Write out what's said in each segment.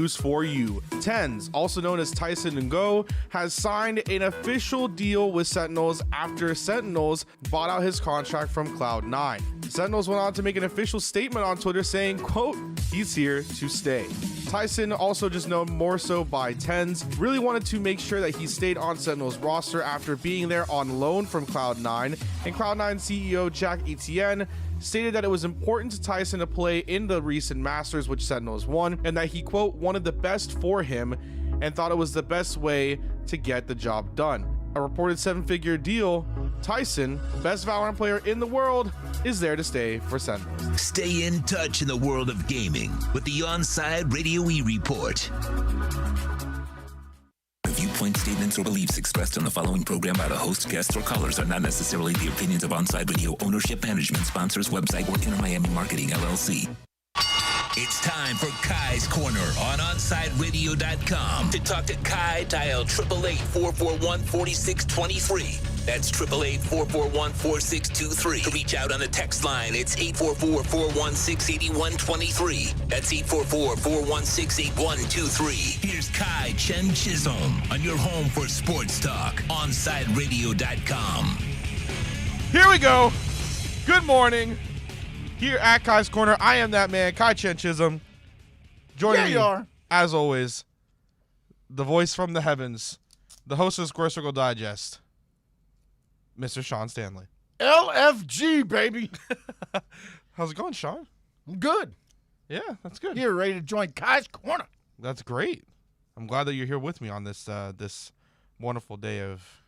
News for you. Tens, also known as Tyson Ngo, has signed an official deal with Sentinels after Sentinels bought out his contract from Cloud9. Sentinels went on to make an official statement on Twitter saying, quote, "He's here to stay." Tyson, also just known more so by Tens, really wanted to make sure that he stayed on Sentinels roster after being there on loan from Cloud9, and Cloud9 CEO Jack Etienne stated that it was important to Tyson to play in the recent Masters, which Sentinels won, and that he, quote, wanted the best for him and thought it was the best way to get the job done. A reported 7-figure deal, Tyson, best Valorant player in the world, is there to stay for Sentinels. Stay in touch in the world of gaming with the Onside Radio E Report. The viewpoints, statements, or beliefs expressed on the following program by the host, guests, or callers are not necessarily the opinions of Onside Radio ownership, management, sponsors, website, or Inner Miami Marketing, LLC. It's time for Kai's Corner on OnsideRadio.com. To talk to Kai, dial 888-441-4623. That's 888-441-4623. To reach out on the text line, it's 844-416-8123. That's 844-416-8123. Here's Kai Chen Chisholm on your home for sports talk, OnsideRadio.com. Here we go. Good morning. Here at Kai's Corner, I am that man, Kai Chen Chisholm. Joining me, as always, the voice from the heavens, the host of Square Circle Digest, Mr. Sean Stanley. LFG, baby. How's it going, Sean? I'm good. Yeah, that's good. You're ready to join Kai's Corner. That's great. I'm glad that you're here with me on this this wonderful day of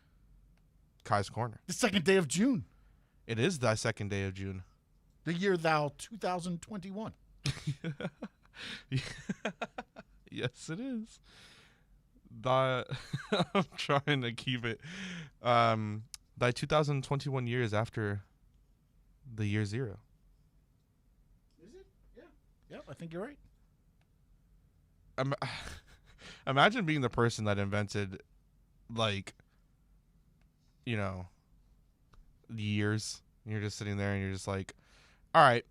Kai's Corner. The second day of June. It is the second day of June. The year thou 2021. Yes, it is. I'm trying to keep it. Thy 2021 years after the year zero. Is it? Yeah. Yep, I think you're right. Imagine being the person that invented, years. You're just sitting there and you're just like, all right,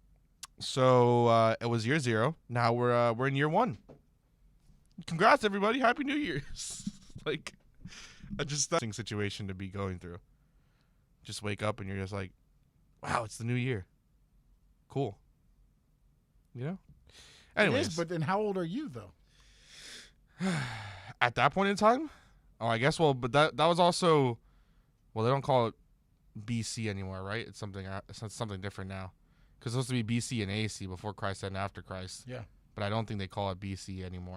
so it was year zero. Now we're in year one. Congrats, everybody! Happy New Year's. Just that situation to be going through. Just wake up and you're just like, wow, it's the new year. Cool. You know. Anyways, it is, but then how old are you though? At that point in time, I guess. Well, but that was also, they don't call it BC anymore, right? It's something different now. Because it's supposed to be BC and AC, before Christ and after Christ. Yeah. But I don't think they call it BC anymore.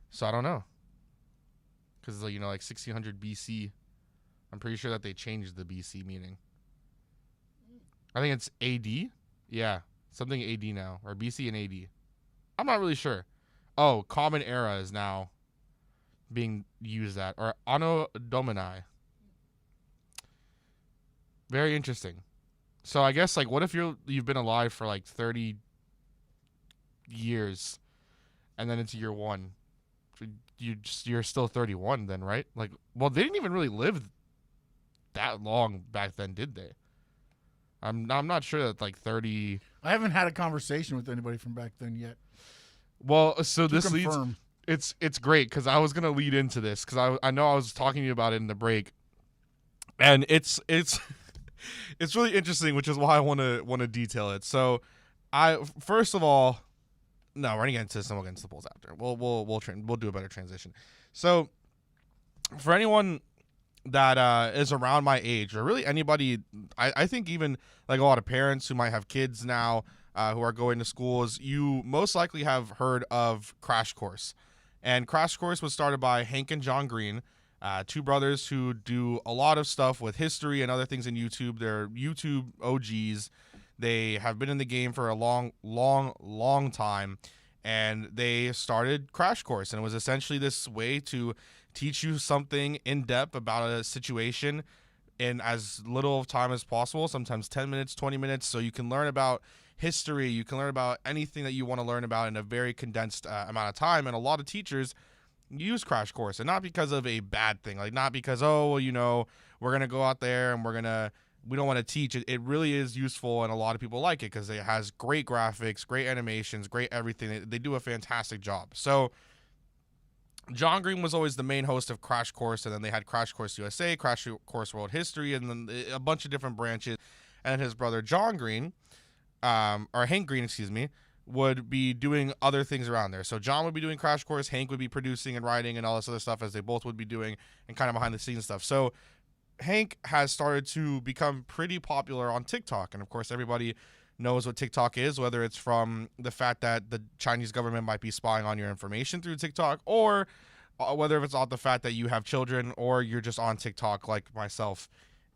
So I don't know. Because, 1600 BC, I'm pretty sure that they changed the BC meaning. I think it's AD. Yeah, something AD now. Or BC and AD. I'm not really sure. Oh, Common Era is now being used at. Or Anno Domini. Very interesting. So I guess, what if you've been alive for 30 years, and then it's year one? You're still 31 then, right? They didn't even really live that long back then, did they? I'm not sure that 30. I haven't had a conversation with anybody from back then yet. Well, so this confirm. leads. It's great because I was gonna lead into this because I know I was talking to you about it in the break, and it's really interesting, which is why I want to detail it. So, first of all, no, we're gonna get into this and we'll get into the polls after. We'll do a better transition. So, for anyone that is around my age, or really anybody, I think even a lot of parents who might have kids now who are going to schools, you most likely have heard of Crash Course. And Crash Course was started by Hank and John Green. Two brothers who do a lot of stuff with history and other things in YouTube. They're YouTube OGs. They have been in the game for a long, long, long time. And they started Crash Course. And it was essentially this way to teach you something in depth about a situation in as little of time as possible, sometimes 10 minutes, 20 minutes. So you can learn about history. You can learn about anything that you want to learn about in a very condensed amount of time. And a lot of teachers use Crash Course, and not because of a bad thing, not because, we're going to go out there and we're going to we don't want to teach it. It really is useful, and a lot of people like it because it has great graphics, great animations, great everything. They do a fantastic job. So John Green was always the main host of Crash Course, and then they had Crash Course USA, Crash Course World History, and then a bunch of different branches. And his brother John Green, or Hank Green, excuse me, would be doing other things around there. So John would be doing Crash Course, Hank would be producing and writing and all this other stuff, as they both would be doing, and kind of behind the scenes stuff. So Hank has started to become pretty popular on TikTok, and of course everybody knows what TikTok is, whether it's from the fact that the Chinese government might be spying on your information through TikTok, or whether it's off the fact that you have children, or you're just on TikTok like myself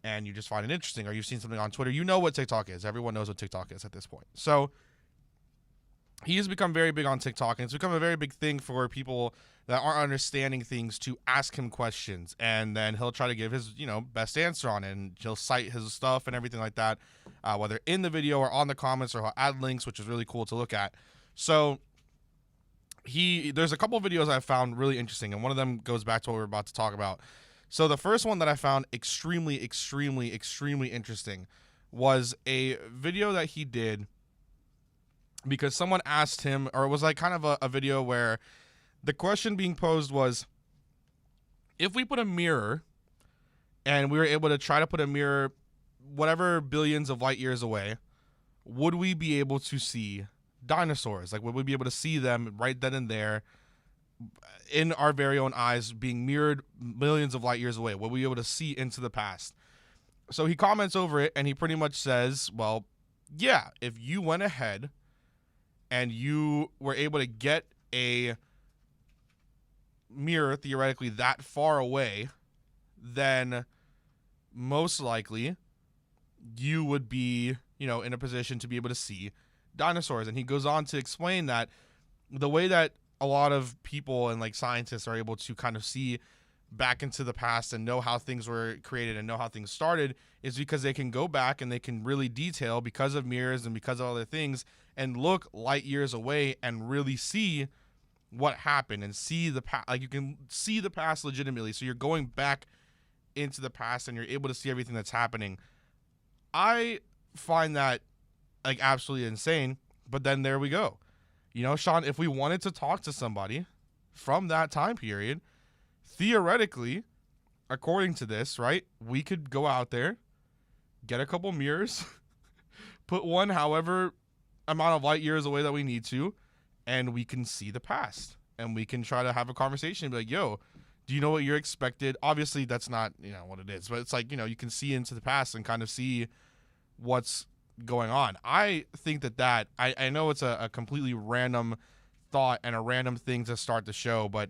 and you just find it interesting, or you've seen something on Twitter. You know what TikTok is. Everyone knows what TikTok is at this point. So he has become very big on TikTok, and it's become a very big thing for people that aren't understanding things to ask him questions, and then he'll try to give his, best answer on it, and he'll cite his stuff and everything like that, whether in the video or on the comments, or he'll add links, which is really cool to look at. So there's a couple of videos I found really interesting, and one of them goes back to what we're about to talk about. So the first one that I found extremely, extremely, extremely interesting was a video that he did because someone asked him, or it was like kind of a video where the question being posed was, if we put a mirror and we were able to try to put a mirror whatever billions of light years away, would we be able to see dinosaurs? Like, would we be able to see them right then and there in our very own eyes being mirrored millions of light years away? Would we be able to see into the past? So he comments over it, and he pretty much says, well, yeah, if you went ahead and you were able to get a mirror theoretically that far away, then most likely you would be, in a position to be able to see dinosaurs. And he goes on to explain that the way that a lot of people and like scientists are able to kind of see back into the past and know how things were created and know how things started is because they can go back and they can really detail, because of mirrors and because of other things, and look light years away and really see what happened and see the past. Like, you can see the past legitimately. So you're going back into the past and you're able to see everything that's happening. I find that like absolutely insane. But then there we go. Sean, if we wanted to talk to somebody from that time period, theoretically, according to this, right, we could go out there, get a couple mirrors, put one however amount of light years away that we need to, and we can see the past, and we can try to have a conversation and be like, yo, do you know what you're expected? Obviously that's not, what it is, but it's like, you can see into the past and kind of see what's going on. I think that I know it's a completely random thought and a random thing to start the show, but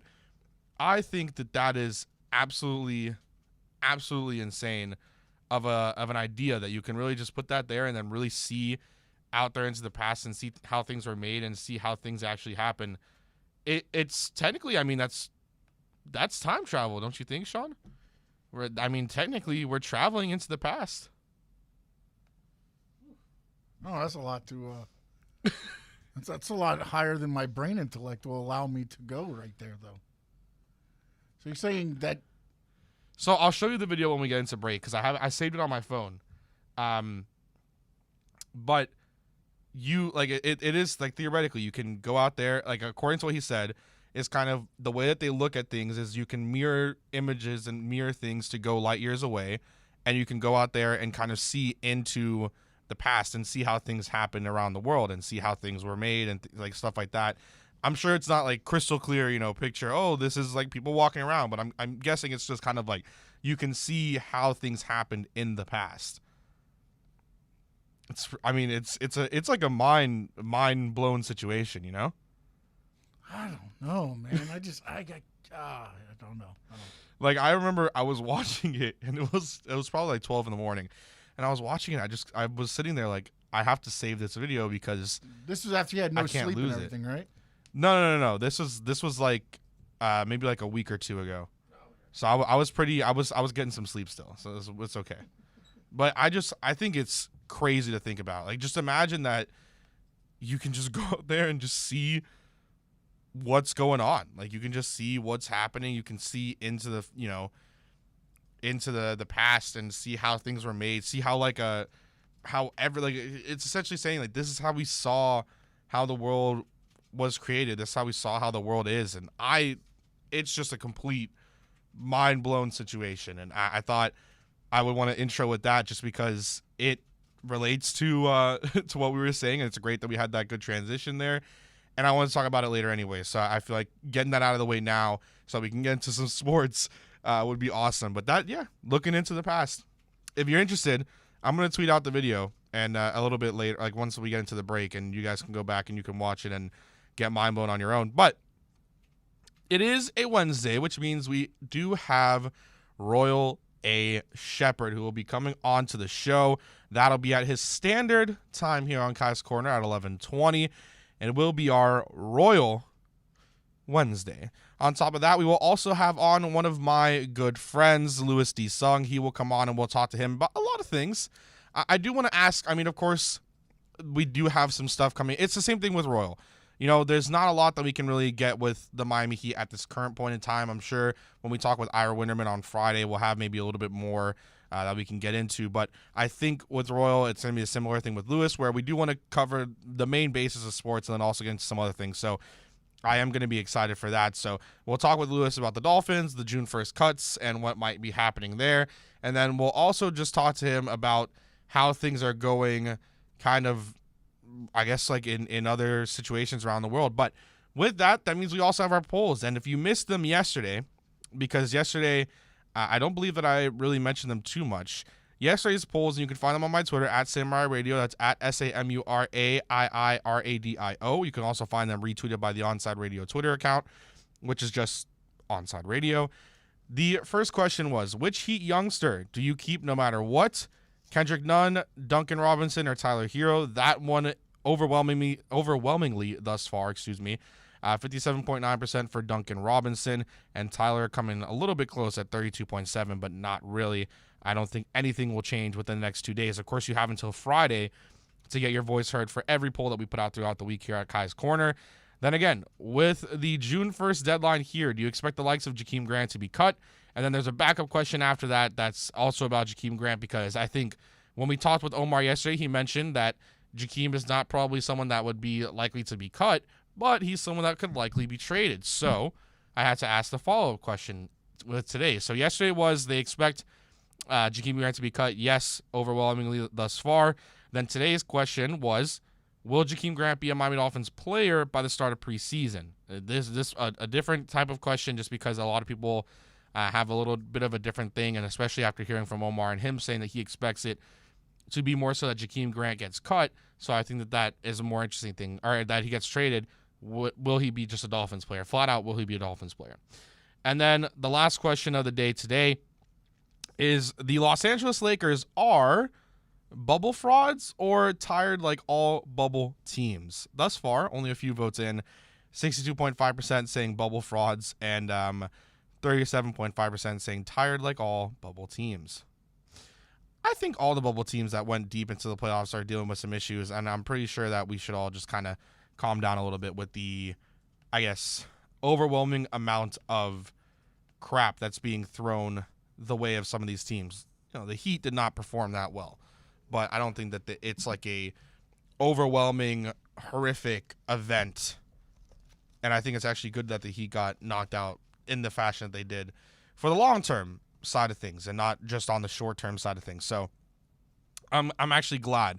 I think that is absolutely insane of an idea, that you can really just put that there and then really see out there into the past and see how things were made and see how things actually happen. It's technically, that's time travel, don't you think, Sean? Technically we're traveling into the past. Oh, that's a lot to that's a lot higher than my brain intellect will allow me to go right there, though. So you're saying that? So I'll show you the video when we get into break, because I saved it on my phone. But you it is like, theoretically you can go out there, like according to what he said, is kind of the way that they look at things is you can mirror images and mirror things to go light years away, and you can go out there and kind of see into the past and see how things happened around the world and see how things were made and like stuff like that. I'm sure it's not like crystal clear, picture, oh, this is like people walking around, but I'm guessing it's just kind of like you can see how things happened in the past. It's like a mind blown situation, I don't know, man. I don't know. Like, I remember I was watching it, and it was probably like 12 in the morning, and I was watching it. I was sitting there like, I have to save this video because this was after you had no sleep and everything, right? No. This was like maybe like a week or two ago. So I was getting some sleep still, so it's okay. But I think it's crazy to think about. Like, just imagine that you can just go out there and just see what's going on. Like, you can just see what's happening. You can see into the, into the past and see how things were made, see how it's essentially saying like this is how we saw how the world was created. This is how we saw how the world is, and it's just a complete mind blown situation. And I thought I would want to intro with that just because it relates to to what we were saying, and it's great that we had that good transition there. And I want to talk about it later anyway, so I feel like getting that out of the way now so we can get into some sports would be awesome. But looking into the past. If you're interested, I'm going to tweet out the video and a little bit later, like once we get into the break, and you guys can go back and you can watch it and get mind blown on your own. But it is a Wednesday, which means we do have Royal A. Shepherd, who will be coming on to the show. That'll be at his standard time here on Kai's Corner at 11:20, and it will be our Royal Wednesday. On top of that, we will also have on one of my good friends, Louis D. Sung. He will come on and we'll talk to him about a lot of things. I do want to ask, of course, we do have some stuff coming. It's the same thing with Royal. There's not a lot that we can really get with the Miami Heat at this current point in time. I'm sure when we talk with Ira Winterman on Friday, we'll have maybe a little bit more that we can get into. But I think with Royal, it's going to be a similar thing with Louis, where we do want to cover the main basis of sports and then also get into some other things. So I am going to be excited for that. So we'll talk with Louis about the Dolphins, the June 1st cuts, and what might be happening there. And then we'll also just talk to him about how things are going kind of, I guess, like in other situations around the world. But with that means we also have our polls. And if you missed them yesterday, because yesterday I don't believe that I really mentioned them too much. Yesterday's polls, and you can find them on my Twitter at Samurai Radio. That's at SAMURAIIRADIO. You can also find them retweeted by the Onside Radio Twitter account, which is just Onside Radio. The first question was, which Heat youngster do you keep no matter what? Kendrick Nunn, Duncan Robinson, or Tyler Hero? That one overwhelmingly thus far, 57.9% for Duncan Robinson, and Tyler coming a little bit close at 32.7%, but not really. I don't think anything will change within the next 2 days. Of course, you have until Friday to get your voice heard for every poll that we put out throughout the week here at Kai's Corner. Then again, with the June 1st deadline here, do you expect the likes of Jakeem Grant to be cut? And then there's a backup question after that that's also about Jakeem Grant, because I think when we talked with Omar yesterday, he mentioned that Jakeem is not probably someone that would be likely to be cut, but he's someone that could likely be traded. So I had to ask the follow-up question with today. So yesterday was they expect Jakeem Grant to be cut. Yes, overwhelmingly thus far. Then today's question was, will Jakeem Grant be a Miami Dolphins player by the start of preseason? This a different type of question, just because a lot of people have a little bit of a different thing, and especially after hearing from Omar and him saying that he expects it to be more so that Jakeem Grant gets cut. So I think that is a more interesting thing, or that he gets traded. Will he be just a Dolphins player? Flat out, will he be a Dolphins player? And then the last question of the day today is, the Los Angeles Lakers are bubble frauds or tired like all bubble teams? Thus far, only a few votes in, 62.5% saying bubble frauds, and 37.5% saying tired like all bubble teams. I think all the bubble teams that went deep into the playoffs are dealing with some issues, and I'm pretty sure that we should all just kind of calm down a little bit with the, I guess, overwhelming amount of crap that's being thrown the way of some of these teams. The Heat did not perform that well, but I don't think that it's like a overwhelming, horrific event, and I think it's actually good that the Heat got knocked out in the fashion that they did for the long-term side of things and not just on the short-term side of things. So I'm actually glad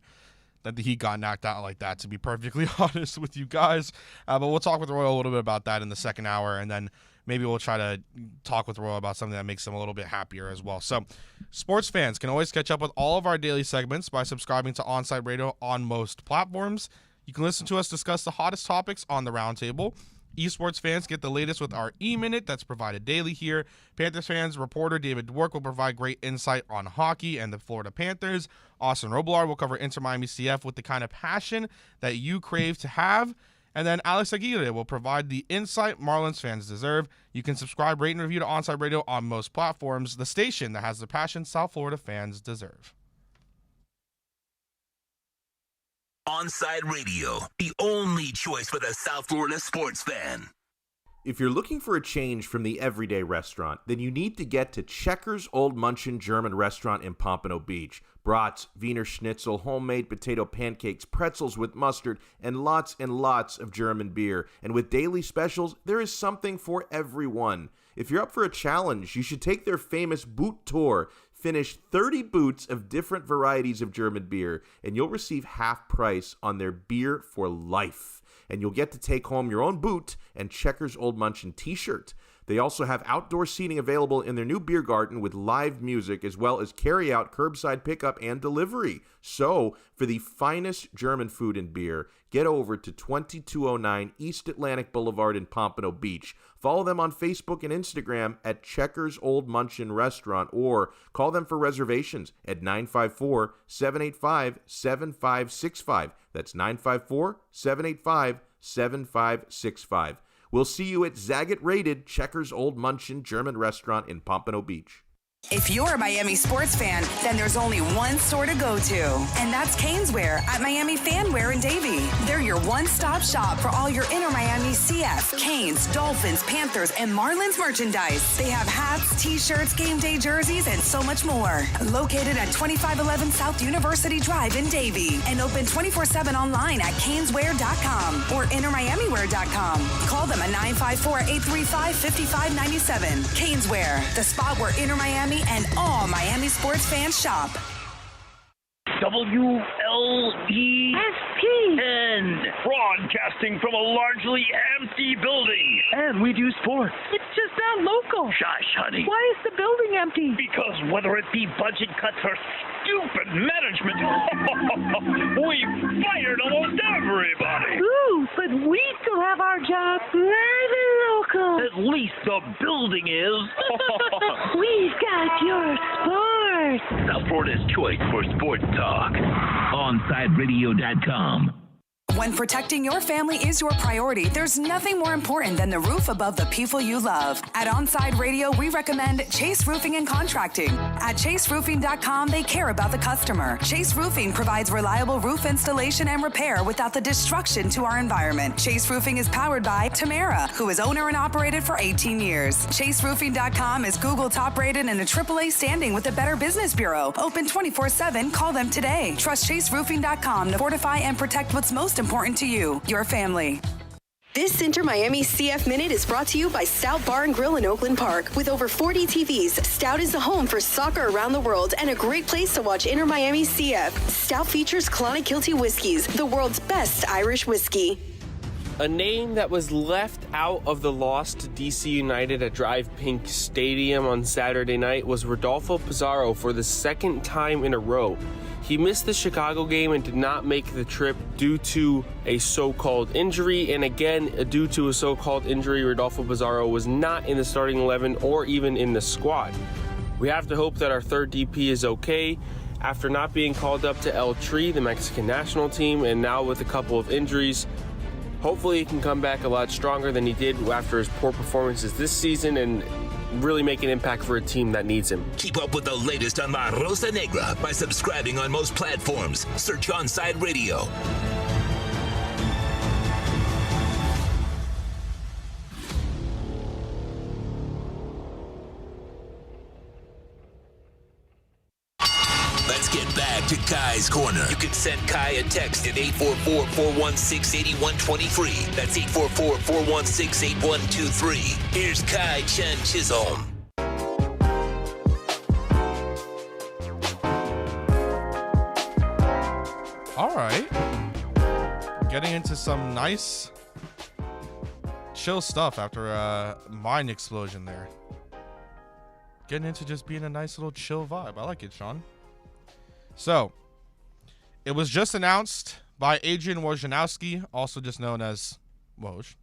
that the Heat got knocked out like that, to be perfectly honest with you guys. But we'll talk with Royal a little bit about that in the second hour, and then maybe we'll try to talk with Royal about something that makes them a little bit happier as well. So sports fans can always catch up with all of our daily segments by subscribing to Onside Radio on most platforms. You can listen to us discuss the hottest topics on the roundtable. Esports fans get the latest with our E-Minute that's provided daily here. Panthers fans, reporter David Dwork will provide great insight on hockey and the Florida Panthers. Austin Robillard will cover Inter Miami CF with the kind of passion that you crave to have. And then Alex Aguirre will provide the insight Marlins fans deserve. You can subscribe, rate, and review to Onside Radio on most platforms, the station that has the passion South Florida fans deserve. Onside Radio, the only choice for the South Florida sports fan. If you're looking for a change from the everyday restaurant, then you need to get to Checkers Old Munchin German Restaurant in Pompano Beach. Brats, Wiener Schnitzel, homemade potato pancakes, pretzels with mustard, and lots of German beer. And with daily specials, there is something for everyone. If you're up for a challenge, you should take their famous boot tour. Finish 30 boots of different varieties of German beer, and you'll receive half price on their beer for life. And you'll get to take home your own boot and Checkers Old Munchin t-shirt. They also have outdoor seating available in their new beer garden with live music, as well as carry-out, curbside pickup, and delivery. So, for the finest German food and beer, get over to 2209 East Atlantic Boulevard in Pompano Beach. Follow them on Facebook and Instagram at Checkers Old Munchin Restaurant, or call them for reservations at 954-785-7565. That's 954-785-7565. We'll see you at Zagat-rated Checkers Old Munchin German Restaurant in Pompano Beach. If you're a Miami sports fan, then there's only one store to go to, and that's Caneswear at Miami Fanwear in Davie. They're your one-stop shop for all your Inter Miami CF, Canes, Dolphins, Panthers, and Marlins merchandise. They have hats, t-shirts, game day jerseys, and so much more. Located at 2511 South University Drive in Davie, and open 24/7 online at caneswear.com or intermiamiwear.com. Call them at 954-835-5597. Caneswear, the spot where Inter Miami and all Miami sports fans shop. WLESPN, broadcasting from a largely empty building. And we do sports. It's just not local. Shush, honey. Why is the building empty? Because whether it be budget cuts or stupid management, we've fired almost everybody. Ooh, but we still have our job live and local. At least the building is. We've got your sports. South Florida's choice for sports talk. OnSideRadio.com. When protecting your family is your priority, there's nothing more important than the roof above the people you love. At Onside Radio, we recommend Chase Roofing and Contracting. At ChaseRoofing.com, they care about the customer. Chase Roofing provides reliable roof installation and repair without the destruction to our environment. Chase Roofing is powered by Tamara, who is owner and operated for 18 years. ChaseRoofing.com is Google top rated and a AAA standing with the Better Business Bureau. Open 24/7. Call them today. Trust ChaseRoofing.com to fortify and protect what's most important to you, your family. This Inter Miami CF Minute is brought to you by Stout Bar and Grill in Oakland Park. With over 40 TVs, Stout is the home for soccer around the world and a great place to watch Inter Miami CF. Stout features Clonakilty Whiskies, the world's best Irish whiskey. A name that was left out of the loss to DC United at Drive Pink Stadium on Saturday night was Rodolfo Pizarro for the second time in a row. He missed the Chicago game and did not make the trip due to a so-called injury. And again, due to a so-called injury, Rodolfo Pizarro was not in the starting 11 or even in the squad. We have to hope that our third DP is okay. After not being called up to El Tri, the Mexican national team, and now with a couple of injuries, hopefully he can come back a lot stronger than he did after his poor performances this season and really make an impact for a team that needs him. Keep up with the latest on La Rosa Negra by subscribing on most platforms. Search Onside Radio. Let's get back to Kai's Corner. You can send Kai a text at 844-416-8123. That's 844-416-8123. Here's Kai Chen Chisholm. All right. Getting into some nice, chill stuff after a mind explosion there. Getting into just being a nice little chill vibe. I like it, Sean. So, it was just announced by Adrian Wojnarowski, also just known as Woj,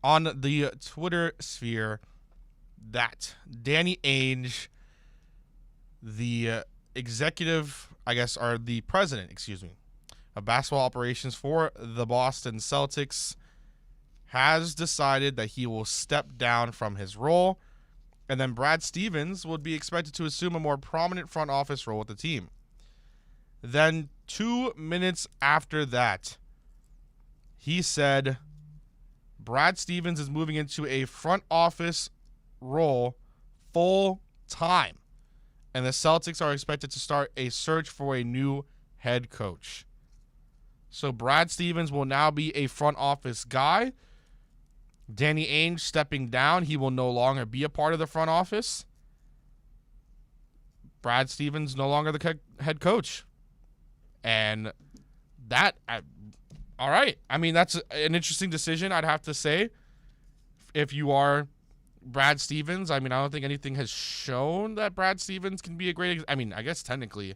on the Twitter sphere that Danny Ainge, the executive, I guess, or the president, of basketball operations for the Boston Celtics, has decided that he will step down from his role, and then Brad Stevens would be expected to assume a more prominent front office role with the team. Then 2 minutes after that, he said Brad Stevens is moving into a front office role full time, and the Celtics are expected to start a search for a new head coach. So Brad Stevens will now be a front office guy. Danny Ainge stepping down. He will no longer be a part of the front office. Brad Stevens no longer the head coach. And that, all right. I mean, that's an interesting decision, I'd have to say. If you are Brad Stevens, I mean, I don't think anything has shown that Brad Stevens can be a great, I mean, I guess technically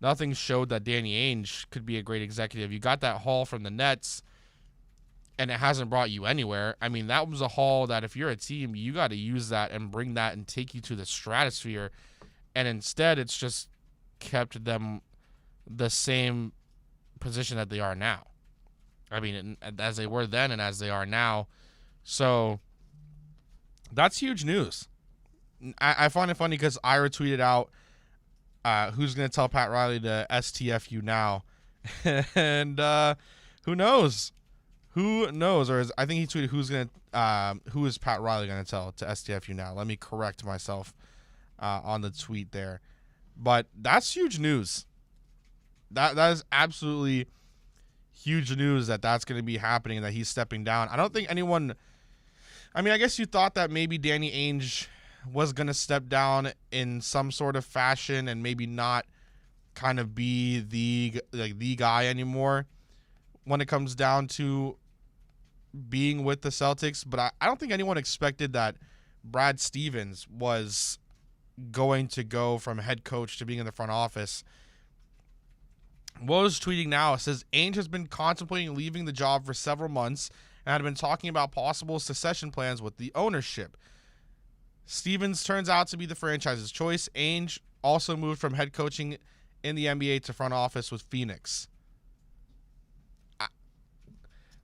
nothing showed that Danny Ainge could be a great executive. You got that haul from the Nets, and it hasn't brought you anywhere. I mean, that was a haul that if you're a team, you got to use that and bring that and take you to the stratosphere. And instead, it's just kept them the same position that they are now. I mean, as they were then and as they are now. So that's huge news. I find it funny because Ira tweeted out, who's going to tell Pat Riley to STFU now? And who knows? Who knows? Or I think he tweeted, who is Pat Riley going to tell to STFU now? Let me correct myself on the tweet there. But that's huge news. That is absolutely huge news that's going to be happening and that he's stepping down. I don't think anyone, I mean, I guess you thought that maybe Danny Ainge was going to step down in some sort of fashion and maybe not kind of be the guy anymore when it comes down to being with the Celtics. But I don't think anyone expected that Brad Stevens was going to go from head coach to being in the front office. Woes tweeting now, says Ainge has been contemplating leaving the job for several months and had been talking about possible succession plans with the ownership. Stevens turns out to be the franchise's choice. Ainge also moved from head coaching in the NBA to front office with Phoenix.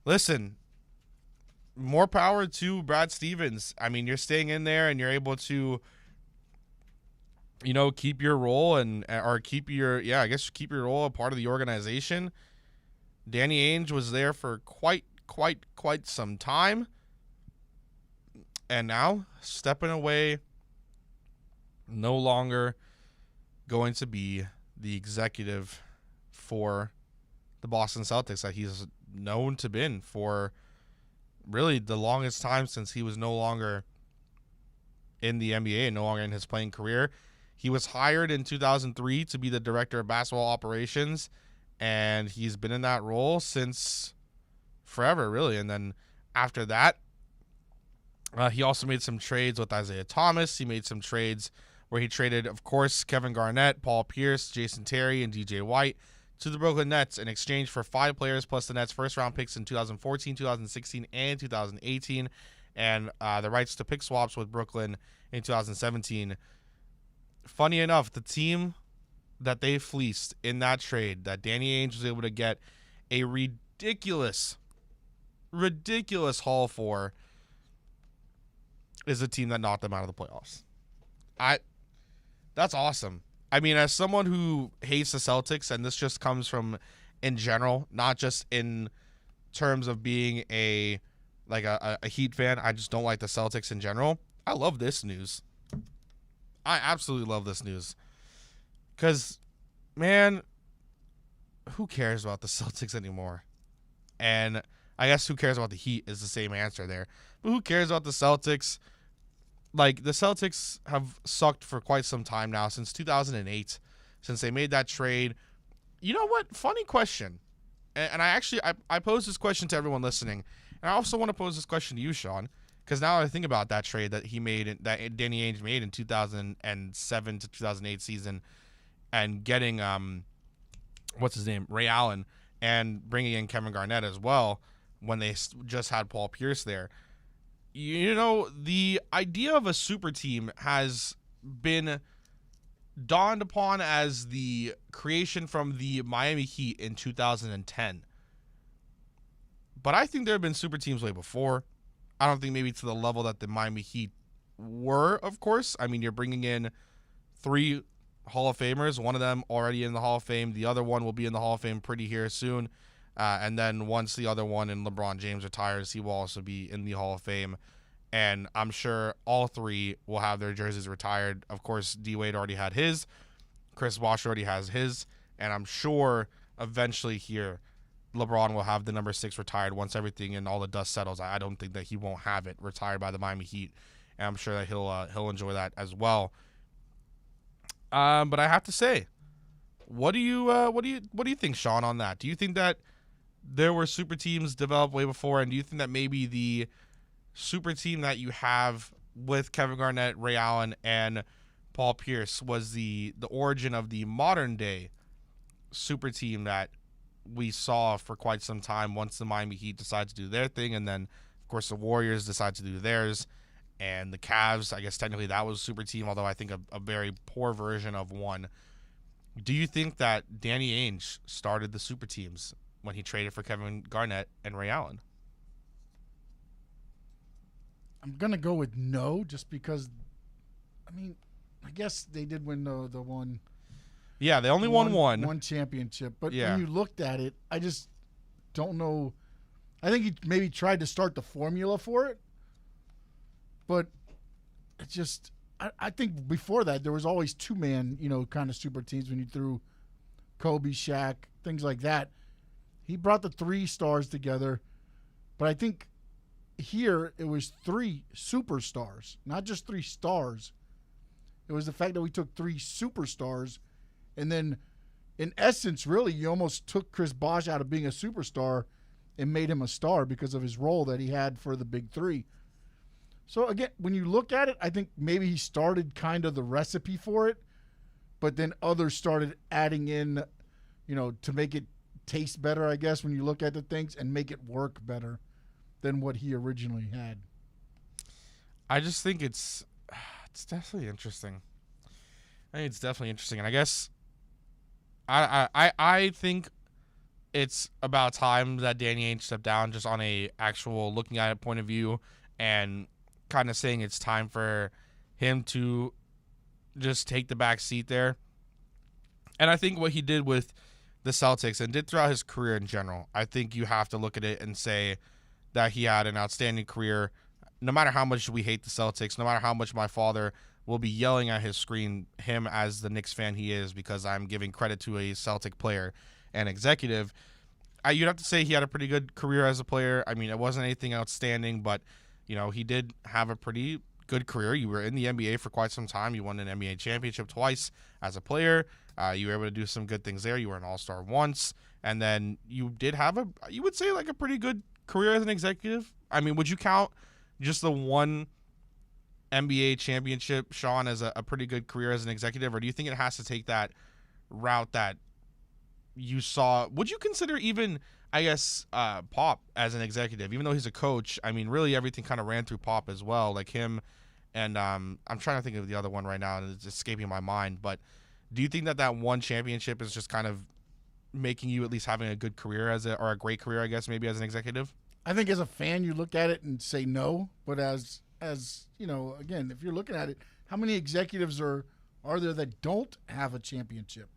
Listen, more power to Brad Stevens. I mean, you're staying in there and you're able to, keep your role keep your role a part of the organization. Danny Ainge was there for quite some time. And now stepping away, no longer going to be the executive for the Boston Celtics that he's known to been for really the longest time since he was no longer in the NBA and no longer in his playing career. He was hired in 2003 to be the director of basketball operations, and he's been in that role since forever, really. And then after that, he also made some trades with Isaiah Thomas. He made some trades where he traded, of course, Kevin Garnett, Paul Pierce, Jason Terry, and DJ White to the Brooklyn Nets in exchange for 5 players plus the Nets' first-round picks in 2014, 2016, and 2018, and the rights to pick swaps with Brooklyn in 2017. Funny enough, the team that they fleeced in that trade, that Danny Ainge was able to get a ridiculous haul for, is a team that knocked them out of the playoffs. That's awesome. I mean, as someone who hates the Celtics, and this just comes from in general, not just in terms of being a Heat fan, I just don't like the Celtics in general. I love this news. I absolutely love this news. Because, man, who cares about the Celtics anymore? And I guess who cares about the Heat is the same answer there. But who cares about the Celtics? Like, the Celtics have sucked for quite some time now, since 2008, since they made that trade. You know what? Funny question. And I posed this question to everyone listening. And I also want to pose this question to you, Sean, because now I think about that trade that he made, that Danny Ainge made in 2007 to 2008 season, and getting, Ray Allen, and bringing in Kevin Garnett as well when they just had Paul Pierce there. The idea of a super team has been dawned upon as the creation from the Miami Heat in 2010. But I think there have been super teams way before. I don't think maybe to the level that the Miami Heat were, of course. I mean, you're bringing in 3 Hall of Famers, one of them already in the Hall of Fame. The other one will be in the Hall of Fame pretty here soon. And then once the other one in LeBron James retires, he will also be in the Hall of Fame. And I'm sure all three will have their jerseys retired. Of course, D-Wade already had his. Chris Bosh already has his. And I'm sure eventually here, LeBron will have the number 6 retired once everything and all the dust settles. I don't think that he won't have it retired by the Miami Heat. And I'm sure that he'll enjoy that as well. But I have to say, what do you think, Sean, on that? Do you think that there were super teams developed way before, and do you think that maybe the super team that you have with Kevin Garnett, Ray Allen, and Paul Pierce was the origin of the modern day super team that we saw for quite some time once the Miami Heat decided to do their thing, and then of course the Warriors decided to do theirs, and the Cavs, I guess technically that was a super team, although I think a very poor version of one. Do you think that Danny Ainge started the super teams when he traded for Kevin Garnett and Ray Allen? I'm going to go with no, just because, I mean, I guess they did win the one. Yeah, they only won one. One championship. But yeah, when you looked at it, I just don't know. I think he maybe tried to start the formula for it. But it just, I think before that, there was always two-man, kind of super teams when you threw Kobe, Shaq, things like that. He brought the 3 stars together. But I think here it was 3 superstars, not just 3 stars. It was the fact that we took 3 superstars, and then in essence, really, you almost took Chris Bosh out of being a superstar and made him a star because of his role that he had for the big 3. So again, when you look at it, I think maybe he started kind of the recipe for it, but then others started adding in, to make it taste better, I guess, when you look at the things and make it work better than what he originally had. I just think it's definitely interesting. I think it's definitely interesting, and I guess I think it's about time that Danny Ainge stepped down, just on a actual looking at it point of view, and kind of saying it's time for him to just take the back seat there. And I think what he did with the Celtics and did throughout his career in general, I think you have to look at it and say that he had an outstanding career. No matter how much we hate the Celtics, no matter how much my father will be yelling at his screen, him as the Knicks fan he is, because I'm giving credit to a Celtic player and executive, you'd have to say he had a pretty good career as a player. I mean, it wasn't anything outstanding, but he did have a pretty good career. You were in the NBA for quite some time. You won an NBA championship twice as a player. You were able to do some good things there. You were an all-star once, and then you did have you would say, like, a pretty good career as an executive. I mean, would you count just the one NBA championship, Sean, as a pretty good career as an executive, or do you think it has to take that route that you saw? Would you consider even, I guess, Pop as an executive, even though he's a coach? I mean, really everything kind of ran through Pop as well, like him, and I'm trying to think of the other one right now, and it's escaping my mind, but do you think that one championship is just kind of making you at least having a good career or a great career, I guess, maybe as an executive? I think as a fan, you look at it and say no, but as again, if you're looking at it, how many executives are there that don't have a championship?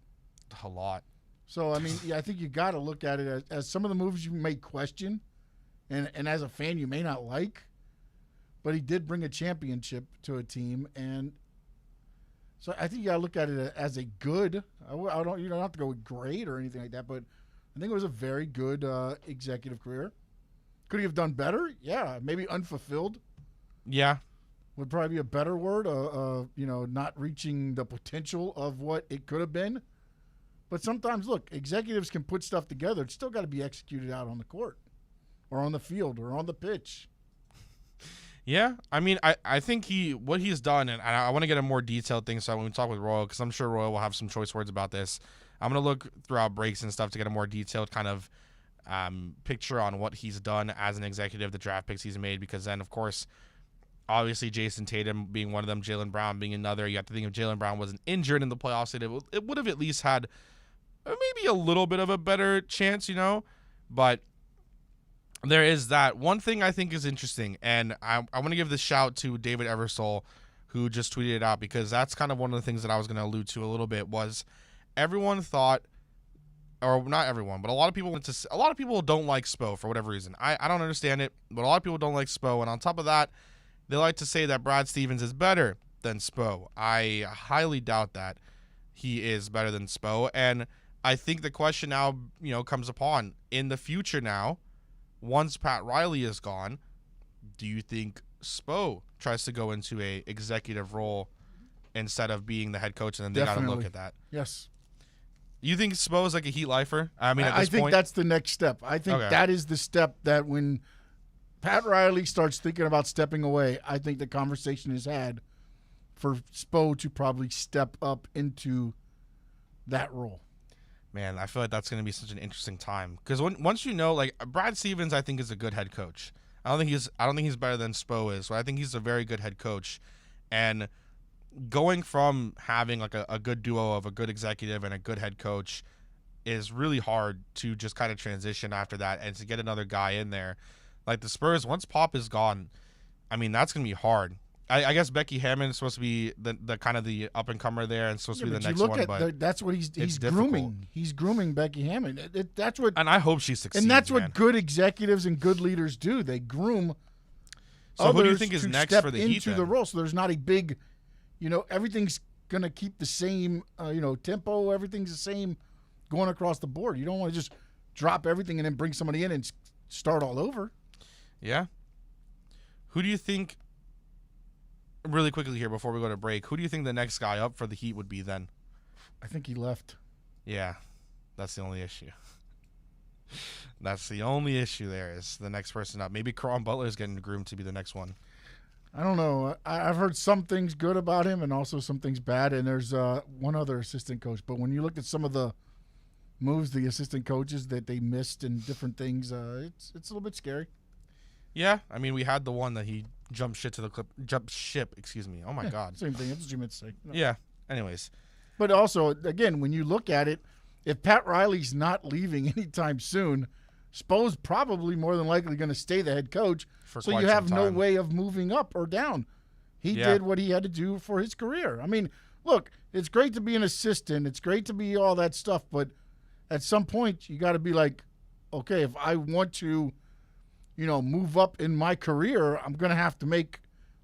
A lot. So, I mean, yeah, I think you got to look at it as some of the moves you may question, and as a fan you may not like, but he did bring a championship to a team, and so I think you got to look at it as a good. I don't, you don't have to go with great or anything like that, but I think it was a very good executive career. Could he have done better? Yeah, maybe unfulfilled. Yeah, would probably be a better word. Not reaching the potential of what it could have been. But sometimes, look, executives can put stuff together. It's still got to be executed out on the court or on the field or on the pitch. Yeah, I mean, I think what he's done, and I want to get a more detailed thing, so when we talk with Royal, because I'm sure Royal will have some choice words about this, I'm going to look throughout breaks and stuff to get a more detailed kind of picture on what he's done as an executive, the draft picks he's made, because then, of course, obviously Jason Tatum being one of them, Jaylen Brown being another. You have to think if Jaylen Brown wasn't injured in the playoffs, it would have at least had maybe a little bit of a better chance, but there is that. One thing I think is interesting, and I want to give this shout to David Eversole, who just tweeted it out, because that's kind of one of the things that I was going to allude to a little bit, was everyone thought or not everyone, but a lot of people don't like Spo for whatever reason. I don't understand it, but a lot of people don't like Spo, and on top of that, they like to say that Brad Stevens is better than Spo. I highly doubt that he is better than Spo, and I think the question now, comes upon in the future now, once Pat Riley is gone, do you think Spo tries to go into a executive role instead of being the head coach, and then they got to look at that? Yes. You think Spo is like a Heat lifer? I mean, I think that's the next step. I think that is the step that when Pat Riley starts thinking about stepping away, I think the conversation is had for Spo to probably step up into that role. Man, I feel like that's going to be such an interesting time because once like Brad Stevens, I think is a good head coach. I don't think he's better than Spo is, but I think he's a very good head coach. And going from having like a good duo of a good executive and a good head coach is really hard to just kind of transition after that and to get another guy in there. Like the Spurs, once Pop is gone, I mean, that's going to be hard. I guess Becky Hammond is supposed to be the kind of the up and comer there and supposed to be the next one. But that's what he's grooming. He's grooming Becky Hammond. That's what, and I hope she succeeds. And that's what good executives and good leaders do. They groom. So who do you think is next for the Heat? Into the role, so there's not a big, everything's gonna keep the same, tempo. Everything's the same, going across the board. You don't want to just drop everything and then bring somebody in and start all over. Yeah. Who do you think? Really quickly here before we go to break, who do you think the next guy up for the Heat would be then? I think he left. Yeah, that's the only issue. That's the only issue there is the next person up. Maybe Caron Butler is getting groomed to be the next one. I don't know. I've heard some things good about him and also some things bad, and there's one other assistant coach. But when you look at some of the moves, the assistant coaches that they missed and different things, it's a little bit scary. Yeah, I mean, we had the one that he jumped ship. Oh my God. Same thing. That's what you meant to say. No. Yeah. Anyways. But also, again, when you look at it, if Pat Riley's not leaving anytime soon, Spo's probably more than likely going to stay the head coach. So you have no way of moving up or down. He did what he had to do for his career. I mean, look, it's great to be an assistant. It's great to be all that stuff. But at some point, you got to be like, okay, if I want to move up in my career, I'm going to have to make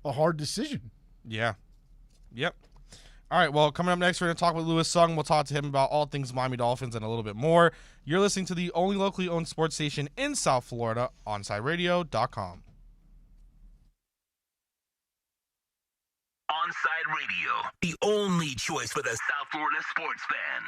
a hard decision. Yeah. Yep. All right, well, coming up next, we're going to talk with Lewis Sung. We'll talk to him about all things Miami Dolphins and a little bit more. You're listening to the only locally owned sports station in South Florida, OnsideRadio.com. Onside Radio, the only choice for the South Florida sports fan.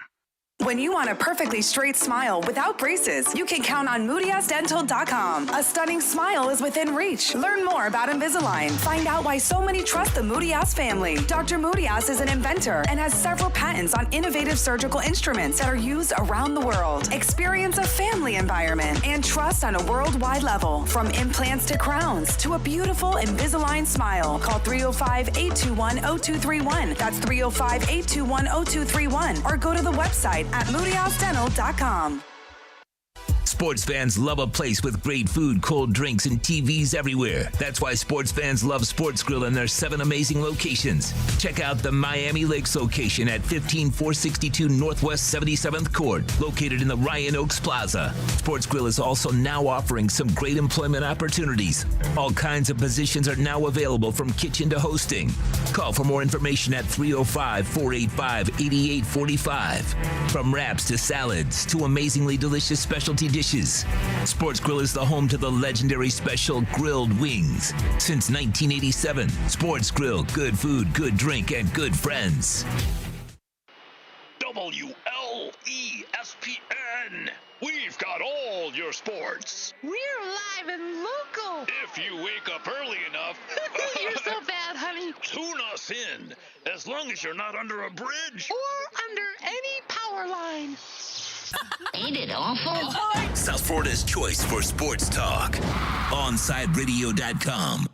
When you want a perfectly straight smile without braces, you can count on MoodyAsDental.com. A stunning smile is within reach. Learn more about Invisalign. Find out why so many trust the Moody Ass family. Dr. Moody Ass is an inventor and has several patents on innovative surgical instruments that are used around the world. Experience a family environment and trust on a worldwide level. From implants to crowns to a beautiful Invisalign smile. Call 305-821-0231. That's 305-821-0231. Or go to the website at MoodyAsDental.com. Sports fans love a place with great food, cold drinks, and TVs everywhere. That's why sports fans love Sports Grill and their 7 amazing locations. Check out the Miami Lakes location at 15462 Northwest 77th Court, located in the Ryan Oaks Plaza. Sports Grill is also now offering some great employment opportunities. All kinds of positions are now available, from kitchen to hosting. Call for more information at 305-485-8845. From wraps to salads to amazingly delicious specialty dishes, Sports Grill is the home to the legendary special grilled wings. Since 1987, Sports Grill, good food, good drink, and good friends. WLESPN. We've got all your sports. We're live and local. If you wake up early enough. You're so bad, honey. Tune us in, as long as you're not under a bridge. Or under any power line. Ain't it awful? South Florida's choice for sports talk. OnsideRadio.com.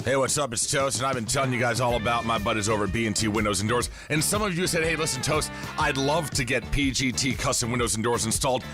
Hey, what's up? It's Toast, and I've been telling you guys all about my buddies over at B&T Windows and Doors. And some of you said, hey, listen, Toast, I'd love to get PGT custom windows and doors installed,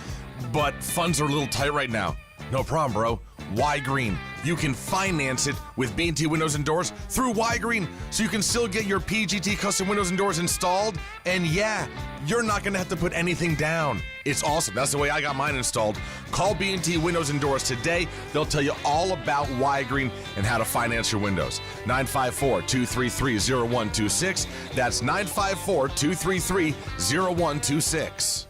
but funds are a little tight right now. No problem, bro. Y Green. You can finance it with B&T Windows and Doors through Y Green, so you can still get your PGT custom windows and doors installed. And yeah, you're not going to have to put anything down. It's awesome. That's the way I got mine installed. Call B&T Windows and Doors today. They'll tell you all about wiring and how to finance your windows. 954-233-0126. That's 954-233-0126.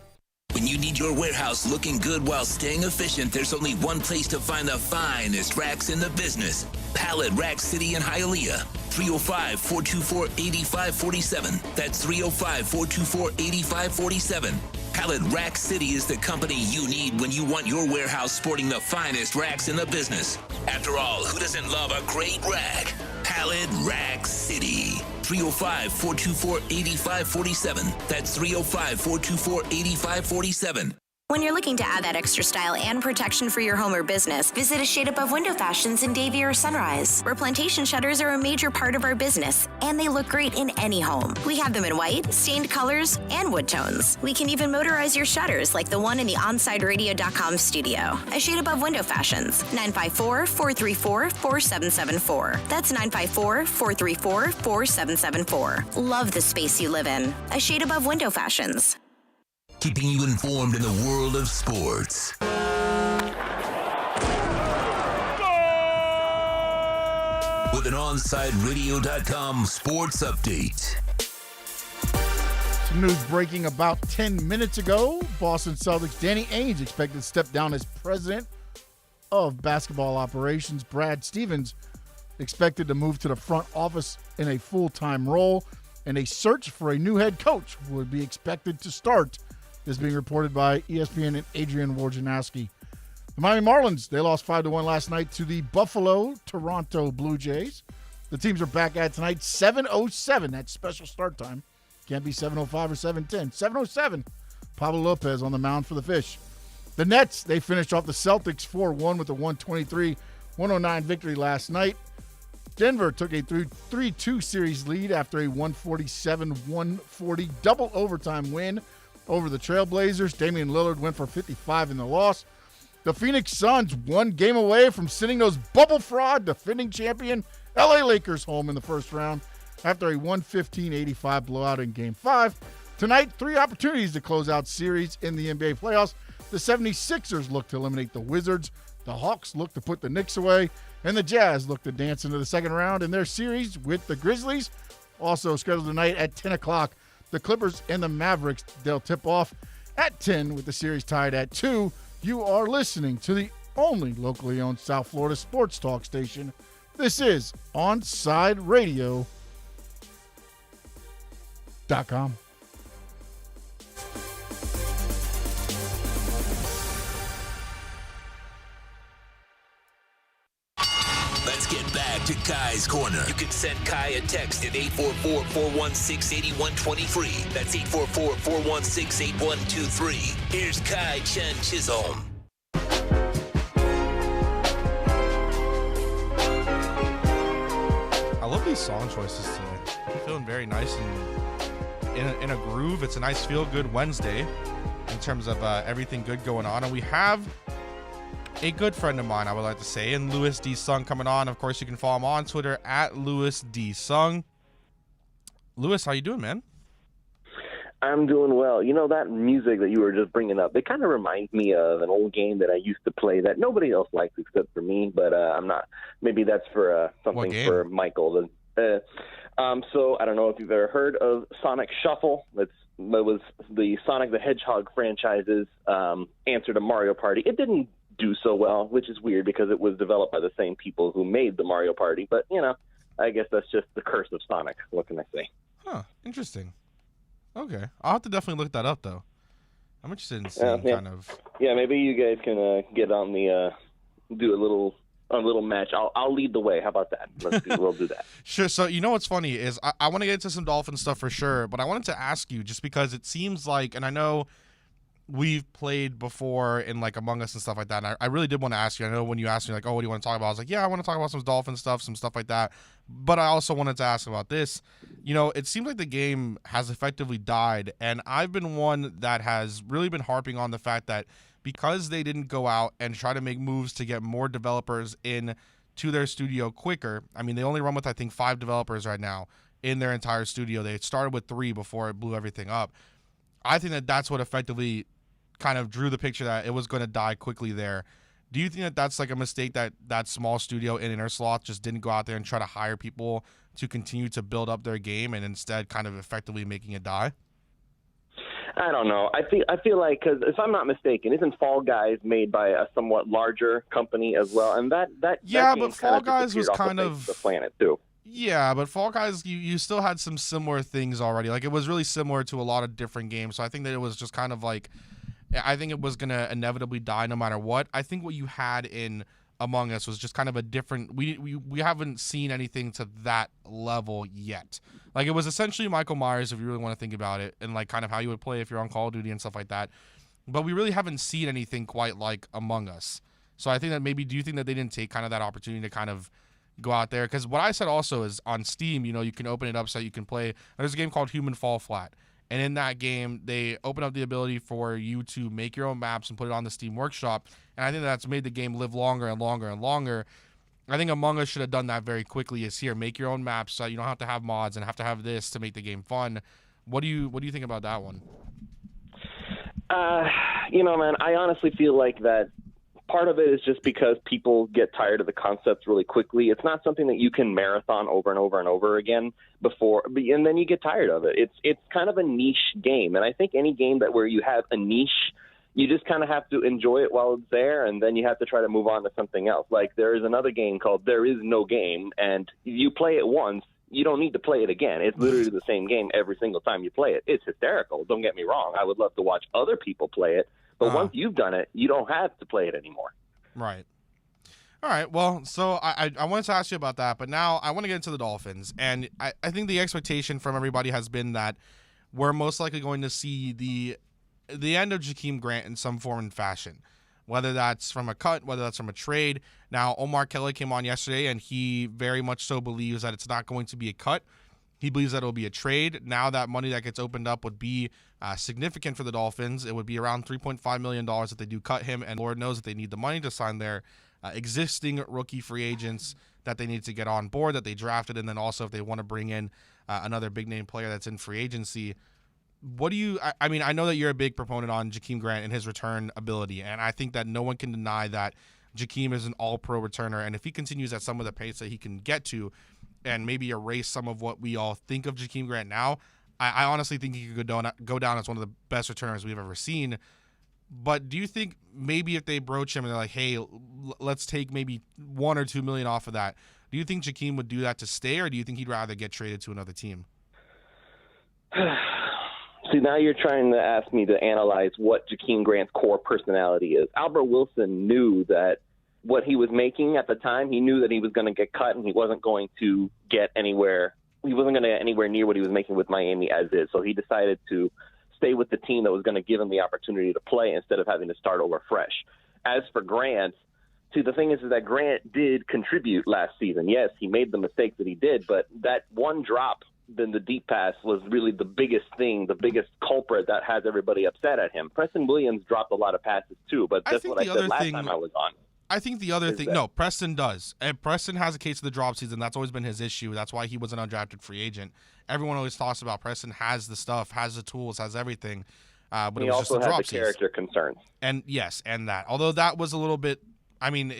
When you need your warehouse looking good while staying efficient, there's only one place to find the finest racks in the business. Pallet Rack City in Hialeah. 305-424-8547. That's 305-424-8547. Pallet Rack City is the company you need when you want your warehouse sporting the finest racks in the business. After all, who doesn't love a great rack? Pallet Rack City. 305-424-8547. That's 305-424-8547. When you're looking to add that extra style and protection for your home or business, visit a Shade Above Window Fashions in Davie or Sunrise, where plantation shutters are a major part of our business, and they look great in any home. We have them in white, stained colors, and wood tones. We can even motorize your shutters like the one in the OnSideRadio.com studio. A Shade Above Window Fashions, 954-434-4774. That's 954-434-4774. Love the space you live in. A Shade Above Window Fashions. Keeping you informed in the world of sports. With an OnSideRadio.com sports update. Some news breaking about 10 minutes ago. Boston Celtics Danny Ainge expected to step down as president of basketball operations. Brad Stevens expected to move to the front office in a full-time role, and a search for a new head coach would be expected to start. This is being reported by ESPN and Adrian Wojnarowski. The Miami Marlins, they lost 5-1 last night to the Buffalo Toronto Blue Jays. The teams are back at tonight, 7:07. That's special start time. Can't be 7:05 or 7:10. 7:07. Pablo Lopez on the mound for the Fish. The Nets, they finished off the Celtics 4-1 with a 123-109 victory last night. Denver took a 3-2 series lead after a 147-140 double overtime win over the Trailblazers. Damian Lillard went for 55 in the loss. The Phoenix Suns, one game away from sending those bubble fraud defending champion LA Lakers home in the first round after a 115-85 blowout in Game 5. Tonight, 3 opportunities to close out series in the NBA playoffs. The 76ers look to eliminate the Wizards. The Hawks look to put the Knicks away. And the Jazz look to dance into the second round in their series with the Grizzlies. Also scheduled tonight at 10 o'clock. The Clippers and the Mavericks, they'll tip off at 10 with the series tied at 2. You are listening to the only locally owned South Florida sports talk station. This is OnSideRadio.com. Let's get back to Kai's Corner. You can send Kai a text at 844-416-8123. That's 844-416-8123. Here's Kai Chen Chisholm. I love these song choices today. I'm feeling very nice and in a groove. It's a nice feel-good Wednesday in terms of everything good going on. And we have a good friend of mine, I would like to say, and Louis D. Sung coming on. Of course, you can follow him on Twitter at Louis D. Sung. Louis, how you doing, man? I'm doing well. You know, that music that you were just bringing up, it kind of reminds me of an old game that I used to play that nobody else likes except for me, but I'm not. Maybe that's for something for Michael. So I don't know if you've ever heard of Sonic Shuffle. That was the Sonic the Hedgehog franchise's answer to Mario Party. It didn't do so well, which is weird because it was developed by the same people who made the Mario Party. But, you know, I guess that's just the curse of Sonic. What can I say? Huh. Interesting. Okay. I'll have to definitely look that up, though. I'm interested in seeing kind of... Yeah, maybe you guys can get on the... do a little match. I'll lead the way. How about that? We'll do that. Sure. So, you know what's funny is I want to get into some Dolphin stuff for sure, but I wanted to ask you just because it seems like, and I know we've played before in like Among Us and stuff like that. And I really did want to ask you. I know when you asked me like, oh, what do you want to talk about? I was like, yeah, I want to talk about some Dolphin stuff, some stuff like that. But I also wanted to ask about this. You know, it seems like the game has effectively died. And I've been one that has really been harping on the fact that because they didn't go out and try to make moves to get more developers in to their studio quicker. I mean, they only run with, I think, 5 developers right now in their entire studio. They started with 3 before it blew everything up. I think that that's what effectively kind of drew the picture that it was going to die quickly there. Do you think that that's like a mistake that that small studio in Innersloth just didn't go out there and try to hire people to continue to build up their game and instead kind of effectively making it die? I don't know. I feel like, because if I'm not mistaken, isn't Fall Guys made by a somewhat larger company as well? And that but Fall Guys was kind of the planet too. Yeah, but Fall Guys, you still had some similar things already. Like, it was really similar to a lot of different games. So I think that it was just kind of like, I think it was going to inevitably die no matter what. I think what you had in Among Us was just kind of a different, we haven't seen anything to that level yet. Like, it was essentially Michael Myers, if you really want to think about it, and like kind of how you would play if you're on Call of Duty and stuff like that. But we really haven't seen anything quite like Among Us. So I think that maybe, do you think that they didn't take kind of that opportunity to kind of go out there? Because what I said also is on Steam, you can open it up so you can play. There's a game called Human Fall Flat. And in that game, they open up the ability for you to make your own maps and put it on the Steam Workshop. And I think that's made the game live longer and longer and longer. I think Among Us should have done that very quickly. Is here, make your own maps so you don't have to have mods and have to have this to make the game fun. What do you think about that one? Man, I honestly feel like that part of it is just because people get tired of the concepts really quickly. It's not something that you can marathon over and over and over again and then you get tired of it. It's kind of a niche game, and I think any game where you have a niche, you just kind of have to enjoy it while it's there, and then you have to try to move on to something else. Like, there is another game called There Is No Game, and you play it once, you don't need to play it again. It's literally the same game every single time you play it. It's hysterical. Don't get me wrong. I would love to watch other people play it, but once you've done it, you don't have to play it anymore. Right. All right. Well, so I wanted to ask you about that, but now I want to get into the Dolphins. And I think the expectation from everybody has been that we're most likely going to see the end of Jakeem Grant in some form and fashion, whether that's from a cut, whether that's from a trade. Now, Omar Kelly came on yesterday, and he very much so believes that it's not going to be a cut. He believes that it'll be a trade. Now that money that gets opened up would be significant for the Dolphins. It would be around $3.5 million if they do cut him, and Lord knows that they need the money to sign their existing rookie free agents that they need to get on board, that they drafted, and then also if they want to bring in another big-name player that's in free agency. What do you – I mean, I know that you're a big proponent on Jakeem Grant and his return ability, and I think that no one can deny that Jakeem is an all-pro returner, and if he continues at some of the pace that he can get to and maybe erase some of what we all think of Jakeem Grant now, I honestly think he could go down as one of the best returners we've ever seen. But do you think maybe if they broach him and they're like, hey, let's take maybe $1 or $2 million off of that, do you think Jakeem would do that to stay, or do you think he'd rather get traded to another team? See, now you're trying to ask me to analyze what Jakeem Grant's core personality is. Albert Wilson knew that what he was making at the time, he knew that he was going to get cut and he wasn't going to get anywhere. He wasn't going to get anywhere near what he was making with Miami as is. So he decided to stay with the team that was going to give him the opportunity to play instead of having to start over fresh. As for Grant, see, the thing is that Grant did contribute last season. Yes, he made the mistakes that he did, but that one drop in the deep pass was really the biggest thing, the biggest culprit that has everybody upset at him. Preston Williams dropped a lot of passes too, but that's what I said last time I was on. I think the other thing, no, Preston does. And Preston has a case of the drop season. That's always been his issue. That's why he was an undrafted free agent. Everyone always talks about Preston has the stuff, has the tools, has everything. But he it was also just the drop had the character concerns. And yes, and that. Although that was a little bit, I mean,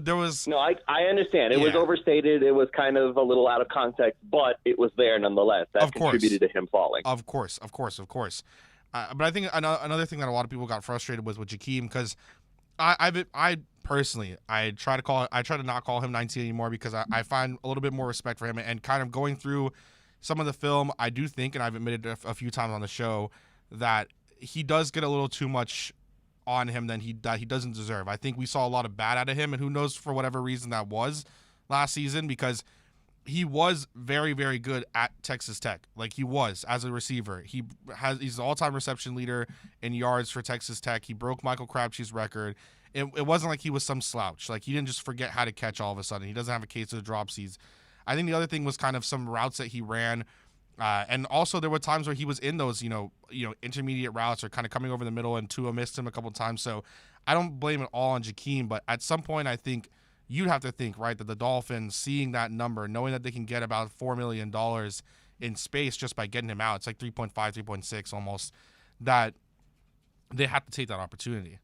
there was. No, I understand. It was overstated. It was kind of a little out of context, but it was there nonetheless. That contributed to him falling. Of course. But I think another thing that a lot of people got frustrated with Jakeem, because I personally, I try to not call him 19 anymore, because I find a little bit more respect for him, and kind of going through some of the film, I do think, and I've admitted a few times on the show, that he does get a little too much on him that he doesn't deserve. I think we saw a lot of bad out of him, and who knows for whatever reason that was last season, because he was very, very good at Texas Tech. Like, he was as a receiver. He's the all-time reception leader in yards for Texas Tech. He broke Michael Crabtree's record. It wasn't like he was some slouch. Like, he didn't just forget how to catch all of a sudden. He doesn't have a case of the dropsies. I think the other thing was kind of some routes that he ran. And also there were times where he was in those, intermediate routes or kind of coming over the middle, and Tua missed him a couple of times. So I don't blame it all on Jakeem, but at some point I think you'd have to think, right, that the Dolphins, seeing that number, knowing that they can get about $4 million in space just by getting him out, it's like 3.5, 3.6 almost, that they have to take that opportunity.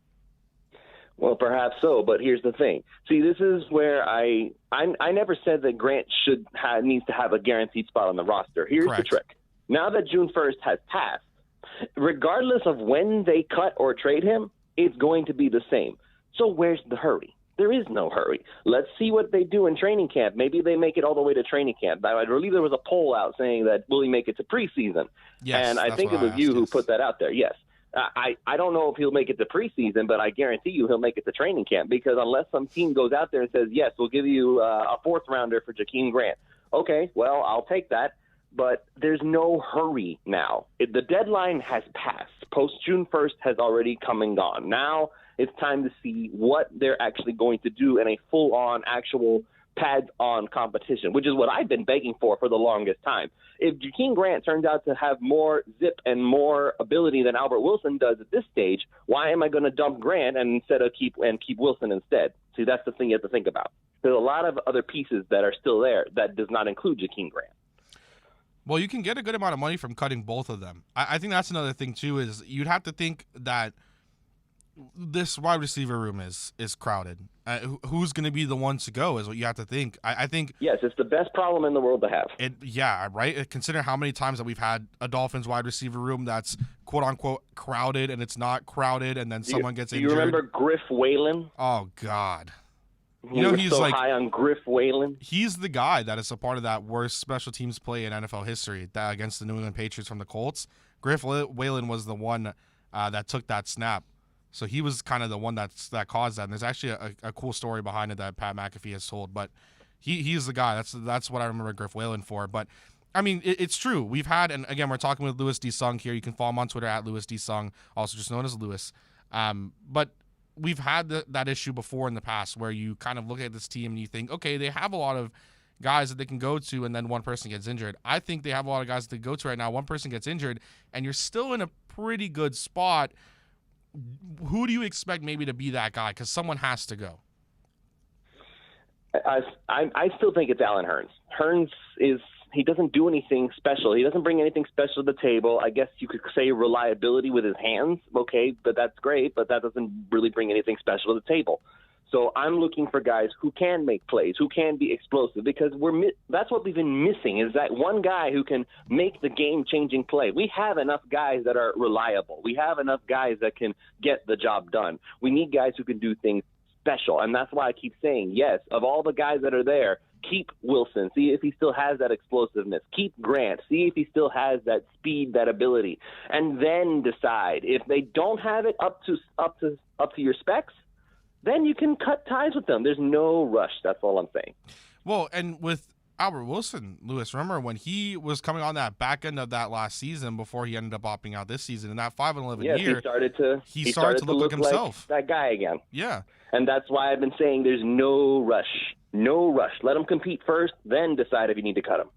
Well, perhaps so, but here's the thing. See, this is where I never said that Grant needs to have a guaranteed spot on the roster. Here's Correct. the trick. Now that June 1st has passed, regardless of when they cut or trade him, it's going to be the same. So where's the hurry? There is no hurry. Let's see what they do in training camp. Maybe they make it all the way to training camp. I believe there was a poll out saying that will he make it to preseason? Yes, and I think it was you who put that out there. Yes. I don't know if he'll make it to preseason, but I guarantee you he'll make it to training camp, because unless some team goes out there and says, yes, we'll give you a fourth rounder for Jakeem Grant. Okay, well, I'll take that. But there's no hurry now. The deadline has passed. Post-June 1st has already come and gone. Now it's time to see what they're actually going to do in a full-on, actual pads-on competition, which is what I've been begging for the longest time. If Jakeem Grant turns out to have more zip and more ability than Albert Wilson does at this stage, why am I going to dump Grant and keep Wilson instead? See, that's the thing you have to think about. There's a lot of other pieces that are still there that does not include Jakeem Grant. Well, you can get a good amount of money from cutting both of them. I think that's another thing, too, is you'd have to think that this wide receiver room is crowded. Who's going to be the one to go is what you have to think. I think... Yes, it's the best problem in the world to have. Yeah, right? Consider how many times that we've had a Dolphins wide receiver room that's quote-unquote crowded and it's not crowded, and then someone gets injured. Do you remember Griff Whalen? Oh, God. He's so high on Griff Whalen. He's the guy that is a part of that worst special teams play in NFL history against the New England Patriots from the Colts. Griff Whalen was the one that took that snap. So he was kind of the one that caused that. And there's actually a cool story behind it that Pat McAfee has told. But he's the guy. That's what I remember Griff Whalen for. But, I mean, it's true. We've had, and again, we're talking with Louis D. Sung here. You can follow him on Twitter at Louis D. Sung, also just known as Louis. But we've had that issue before in the past where you kind of look at this team and you think, okay, they have a lot of guys that they can go to, and then one person gets injured. I think they have a lot of guys that they go to right now. One person gets injured, and you're still in a pretty good spot. Who do you expect maybe to be that guy? Because someone has to go. I still think it's Allen Hurns. Hurns he doesn't do anything special. He doesn't bring anything special to the table. I guess you could say reliability with his hands. Okay, but that's great, but that doesn't really bring anything special to the table. So I'm looking for guys who can make plays, who can be explosive, because that's what we've been missing, is that one guy who can make the game-changing play. We have enough guys that are reliable. We have enough guys that can get the job done. We need guys who can do things special, and that's why I keep saying, yes, of all the guys that are there, keep Wilson, see if he still has that explosiveness. Keep Grant, see if he still has that speed, that ability, and then decide. If they don't have it up to your specs, then you can cut ties with them. There's no rush. That's all I'm saying. Well, and with Albert Wilson, Louis, remember when he was coming on that back end of that last season before he ended up opting out this season, in that 5-11 year, he started to look like himself. That guy again. Yeah. And that's why I've been saying there's no rush. No rush. Let him compete first, then decide if you need to cut him.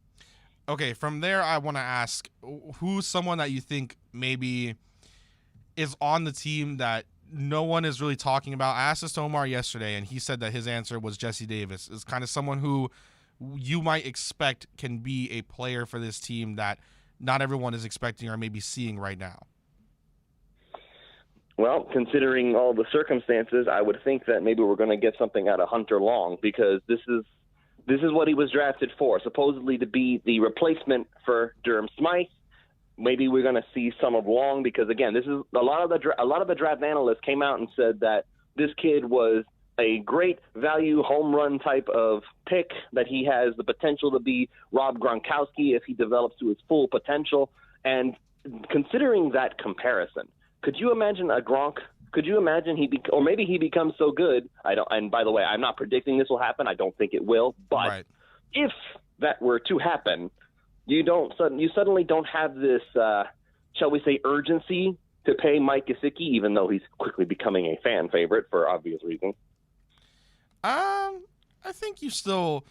Okay, from there I want to ask, who's someone that you think maybe is on the team that no one is really talking about? I asked this to Omar yesterday, and he said that his answer was Jesse Davis. Is kind of someone who you might expect can be a player for this team that not everyone is expecting or maybe seeing right now. Well, considering all the circumstances, I would think that maybe we're going to get something out of Hunter Long, because this is what he was drafted for, supposedly to be the replacement for Durham Smythe. Maybe we're going to see some of Long, because again, this is a lot of the draft analysts came out and said that this kid was a great value home run type of pick, that he has the potential to be Rob Gronkowski if he develops to his full potential. And considering that comparison, could you imagine a Gronk? Could you imagine or maybe he becomes so good? And by the way, I'm not predicting this will happen. I don't think it will. But if that were to happen, you suddenly don't have this, shall we say, urgency to pay Mike Gesicki, even though he's quickly becoming a fan favorite for obvious reasons. I think you still.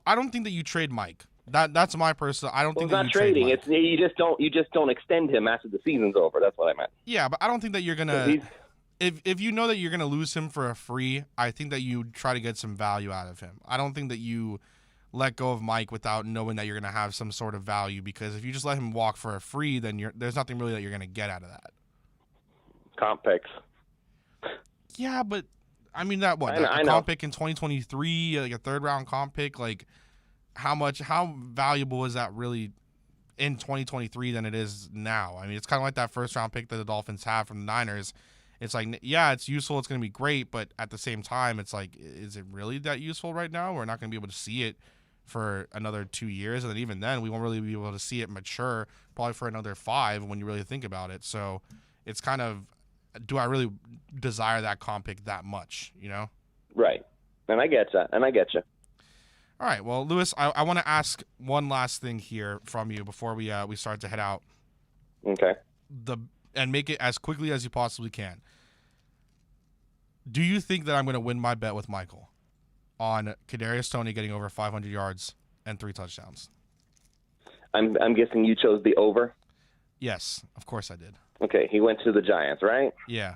I don't think that you trade Mike. That's my personal. I don't think that it's not trading. It's you just don't extend him after the season's over. That's what I meant. Yeah, but I don't think that you're gonna. If you know that you're gonna lose him for a free, I think that you try to get some value out of him. I don't think that you let go of Mike without knowing that you're gonna have some sort of value, because if you just let him walk for a free, then there's nothing really that you're gonna get out of that. comp picks. Yeah, but I mean that what? I A know. comp pick in 2023, like a third-round comp pick, like how valuable is that really in 2023 than it is now? I mean, it's kind of like that first-round pick that the Dolphins have from the Niners. It's like, yeah, it's useful, it's going to be great, but at the same time, it's like, is it really that useful right now? We're not going to be able to see it for another 2 years, and then even then, we won't really be able to see it mature probably for another 5 when you really think about it. So it's kind of, do I really desire that comp pick that much, you know? Right. And I get you. All right. Well, Lewis, I want to ask one last thing here from you before we start to head out. Okay. And make it as quickly as you possibly can. Do you think that I'm going to win my bet with Michael on Kadarius Toney getting over 500 yards and 3 touchdowns? I'm guessing you chose the over? Yes, of course I did. Okay, he went to the Giants, right? Yeah.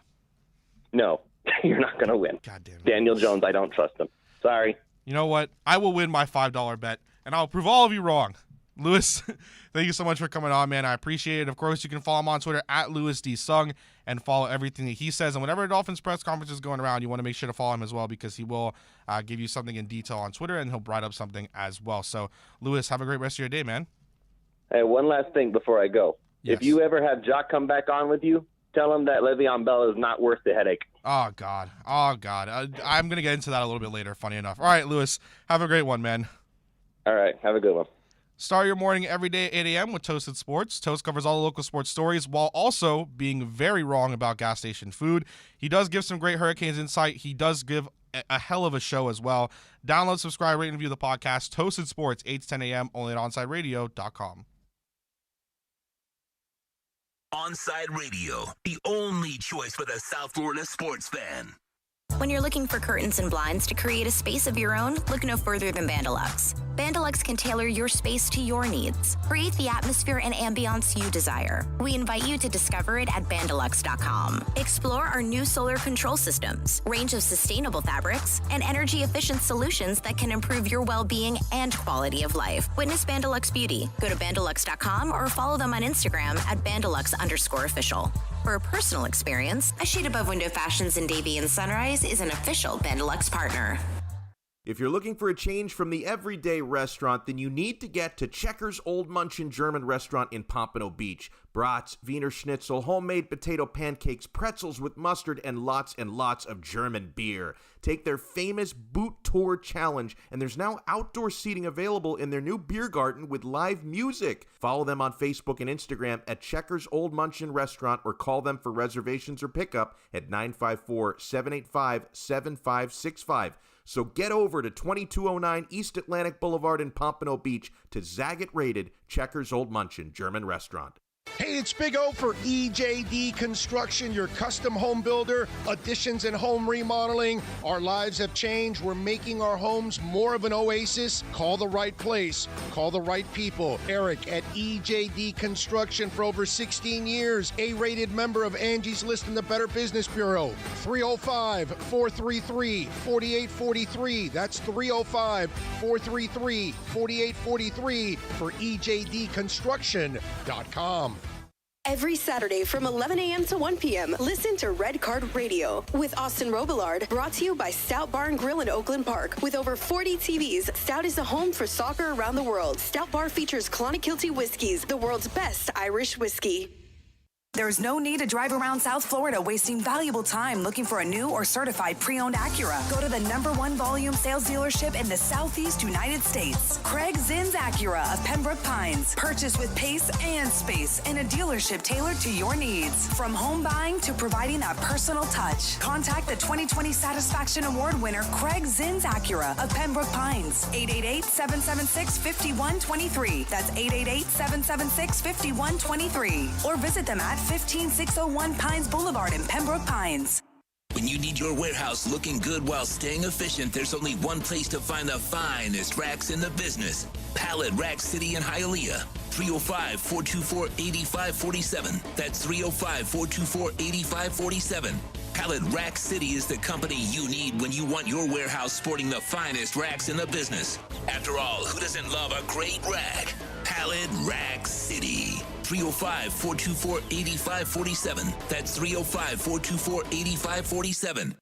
No, you're not going to win. God damn it. Daniel Jones, I don't trust him. Sorry. You know what? I will win my $5 bet, and I'll prove all of you wrong. Lewis, thank you so much for coming on, man. I appreciate it. Of course, you can follow him on Twitter at LewisDSung and follow everything that he says. And whenever a Dolphins press conference is going around, you want to make sure to follow him as well because he will give you something in detail on Twitter, and he'll write up something as well. So, Lewis, have a great rest of your day, man. Hey, one last thing before I go. Yes. If you ever have Jock come back on with you, tell him that Le'Veon Bell is not worth the headache. Oh, God. I'm going to get into that a little bit later, funny enough. All right, Lewis, have a great one, man. All right, have a good one. Start your morning every day at 8 a.m. with Toasted Sports. Toast covers all the local sports stories while also being very wrong about gas station food. He does give some great Hurricanes insight. He does give a hell of a show as well. Download, subscribe, rate, and review the podcast. Toasted Sports, 8 to 10 a.m. only at OnsideRadio.com. Onside Radio, the only choice for the South Florida sports fan. When you're looking for curtains and blinds to create a space of your own, look no further than Bandalux. Bandalux can tailor your space to your needs. Create the atmosphere and ambiance you desire. We invite you to discover it at Bandalux.com. Explore our new solar control systems, range of sustainable fabrics, and energy-efficient solutions that can improve your well-being and quality of life. Witness Bandalux Beauty. Go to Bandalux.com or follow them on Instagram at Bandalux_official. For a personal experience, A Shade Above Window Fashions in Davie and Sunrise is an official Bandalux partner. If you're looking for a change from the everyday restaurant, then you need to get to Checkers Old Munchin German Restaurant in Pompano Beach. Brats, Wiener Schnitzel, homemade potato pancakes, pretzels with mustard, and lots of German beer. Take their famous Boot Tour Challenge, and there's now outdoor seating available in their new beer garden with live music. Follow them on Facebook and Instagram at Checkers Old Munchin Restaurant or call them for reservations or pickup at 954-785-7565. So get over to 2209 East Atlantic Boulevard in Pompano Beach to Zagat rated Checkers Old Munchin German Restaurant. Hey, it's Big O for EJD Construction, your custom home builder, additions and home remodeling. Our lives have changed. We're making our homes more of an oasis. Call the right place. Call the right people. Eric at EJD Construction for over 16 years. A-rated member of Angie's List in the Better Business Bureau. 305-433-4843. That's 305-433-4843 for EJDconstruction.com. Every Saturday from 11 a.m. to 1 p.m., listen to Red Card Radio with Austin Robillard, brought to you by Stout Bar and Grill in Oakland Park. With over 40 TVs, Stout is the home for soccer around the world. Stout Bar features Clonakilty Whiskeys, the world's best Irish whiskey. There's no need to drive around South Florida wasting valuable time looking for a new or certified pre-owned Acura. Go to the #1 volume sales dealership in the Southeast United States. Craig Zinn's Acura of Pembroke Pines. Purchase with pace and space in a dealership tailored to your needs. From home buying to providing that personal touch. Contact the 2020 Satisfaction Award winner Craig Zinn's Acura of Pembroke Pines. 888-776-5123. That's 888-776-5123. Or visit them at 15601 Pines Boulevard in Pembroke Pines. When you need your warehouse looking good while staying efficient, there's only one place to find the finest racks in the business. Pallet Rack City in Hialeah. 305-424-8547. That's 305-424-8547. Pallet Rack City is the company you need when you want your warehouse sporting the finest racks in the business. After all, who doesn't love a great rack? Pallet Rack City. 305-424-8547. That's 305-424-8547.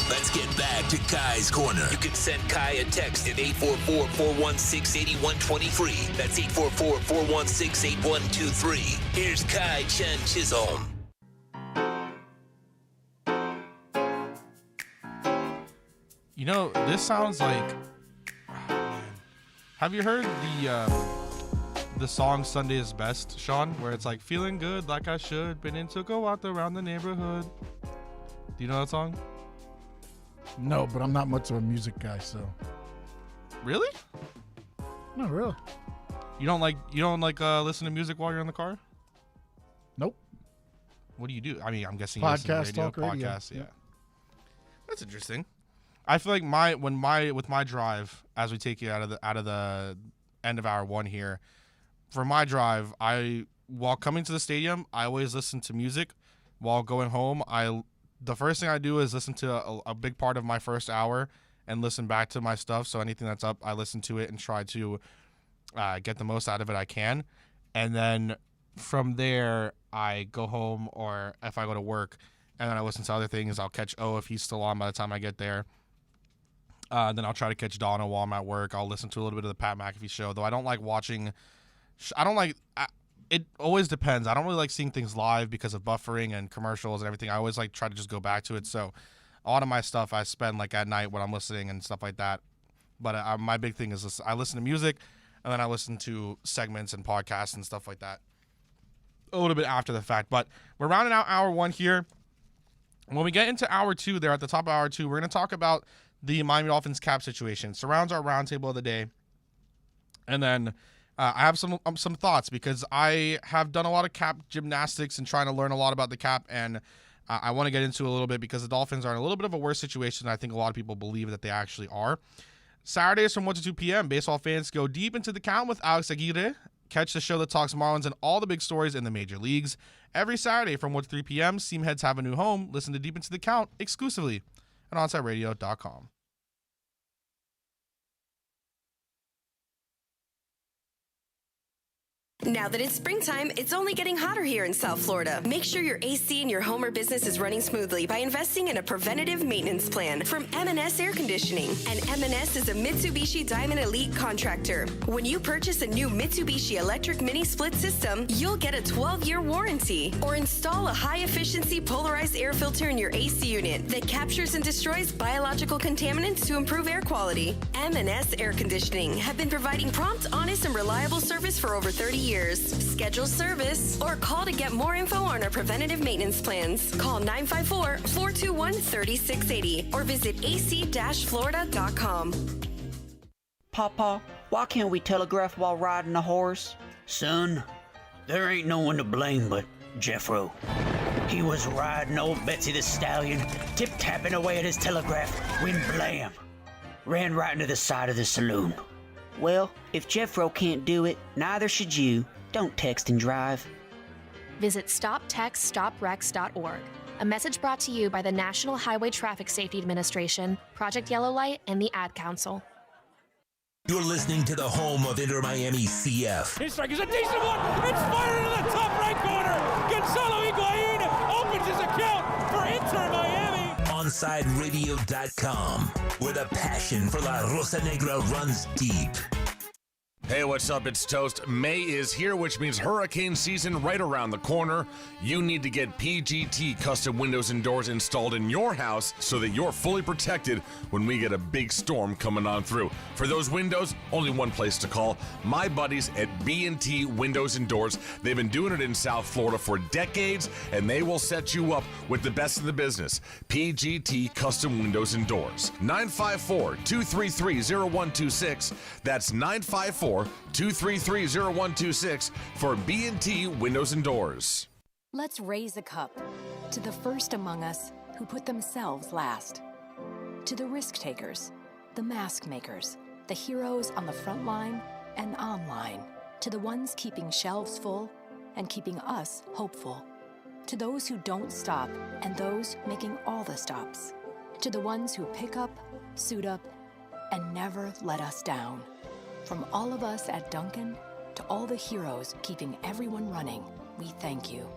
Let's get back to Kai's Corner. You can send Kai a text at 844-416-8123. That's 844-416-8123. Here's Kai Chen Chisholm. You know, this sounds like... Have you heard the song Sunday is Best, Sean? Where it's like, feeling good like I should, been in to go out around the neighborhood. Do you know that song? No, but I'm not much of a music guy, so. Really? Not really. You don't like listen to music while you're in the car? Nope. What do you do? I mean, I'm guessing Podcast, you listen to talk radio. Podcasts, yeah. That's interesting. I feel like with my drive, as we take you out of the end of hour one here, for my drive, while coming to the stadium, I always listen to music. While going home, the first thing I do is listen to a big part of my first hour and listen back to my stuff. So anything that's up, I listen to it and try to get the most out of it I can. And then from there, I go home, or if I go to work, and then I listen to other things. I'll catch if he's still on by the time I get there. Then I'll try to catch Donna while I'm at work. I'll listen to a little bit of the Pat McAfee show, though I don't like watching. It always depends. I don't really like seeing things live because of buffering and commercials and everything. I always like try to just go back to it. So a lot of my stuff I spend like at night when I'm listening and stuff like that. But my big thing is I listen to music, and then I listen to segments and podcasts and stuff like that a little bit after the fact. But we're rounding out hour one here. When we get into hour two, there at the top of hour two, we're going to talk about the Miami Dolphins cap situation. Surrounds our roundtable of the day. And then I have some thoughts, because I have done a lot of cap gymnastics and trying to learn a lot about the cap, and I want to get into a little bit because the Dolphins are in a little bit of a worse situation than I think a lot of people believe that they actually are. Saturdays from 1 to 2 p.m., baseball fans go deep into the count with Alex Aguirre. Catch the show that talks Marlins and all the big stories in the major leagues. Every Saturday from 1 to 3 p.m., Seamheads have a new home. Listen to Deep Into the Count exclusively at OnSideRadio.com. Now that it's springtime, it's only getting hotter here in South Florida. Make sure your AC in your home or business is running smoothly by investing in a preventative maintenance plan from M&S Air Conditioning. And M&S is a Mitsubishi Diamond Elite contractor. When you purchase a new Mitsubishi electric mini split system, you'll get a 12-year warranty. Or install a high-efficiency polarized air filter in your AC unit that captures and destroys biological contaminants to improve air quality. M&S Air Conditioning have been providing prompt, honest, and reliable service for over 30 years. Schedule service or call to get more info on our preventative maintenance plans. Call 954-421-3680 or visit ac-florida.com. Papa, why can't we telegraph while riding a horse? Son, there ain't no one to blame but Jeffro. He was riding old Betsy the Stallion, tip-tapping away at his telegraph when blam! Ran right into the side of the saloon. Well, if Jeffro can't do it, neither should you. Don't text and drive. Visit StopTextStopWrecks.org. A message brought to you by the National Highway Traffic Safety Administration, Project Yellow Light, and the Ad Council. You're listening to the home of Inter Miami CF. His strike is a decent one. It's fired into the top right corner. Gonzalo Higuain opens his account for Inter Miami. OnSideRadio.com, where the passion for La Rosa Negra runs deep. Hey, what's up? It's Toast. May is here, which means hurricane season right around the corner. You need to get PGT custom windows and doors installed in your house so that you're fully protected when we get a big storm coming on through. For those windows, only one place to call. My buddies at B&T Windows and Doors. They've been doing it in South Florida for decades, and they will set you up with the best of the business. PGT custom windows and doors. 954-233-0126. That's 954-233-0126 for B&T Windows and Doors. Let's raise a cup to the first among us who put themselves last. To the risk takers, the mask makers, the heroes on the front line and online. To the ones keeping shelves full and keeping us hopeful. To those who don't stop and those making all the stops. To the ones who pick up, suit up, and never let us down. From all of us at Dunkin', To all the heroes keeping everyone running, we thank you.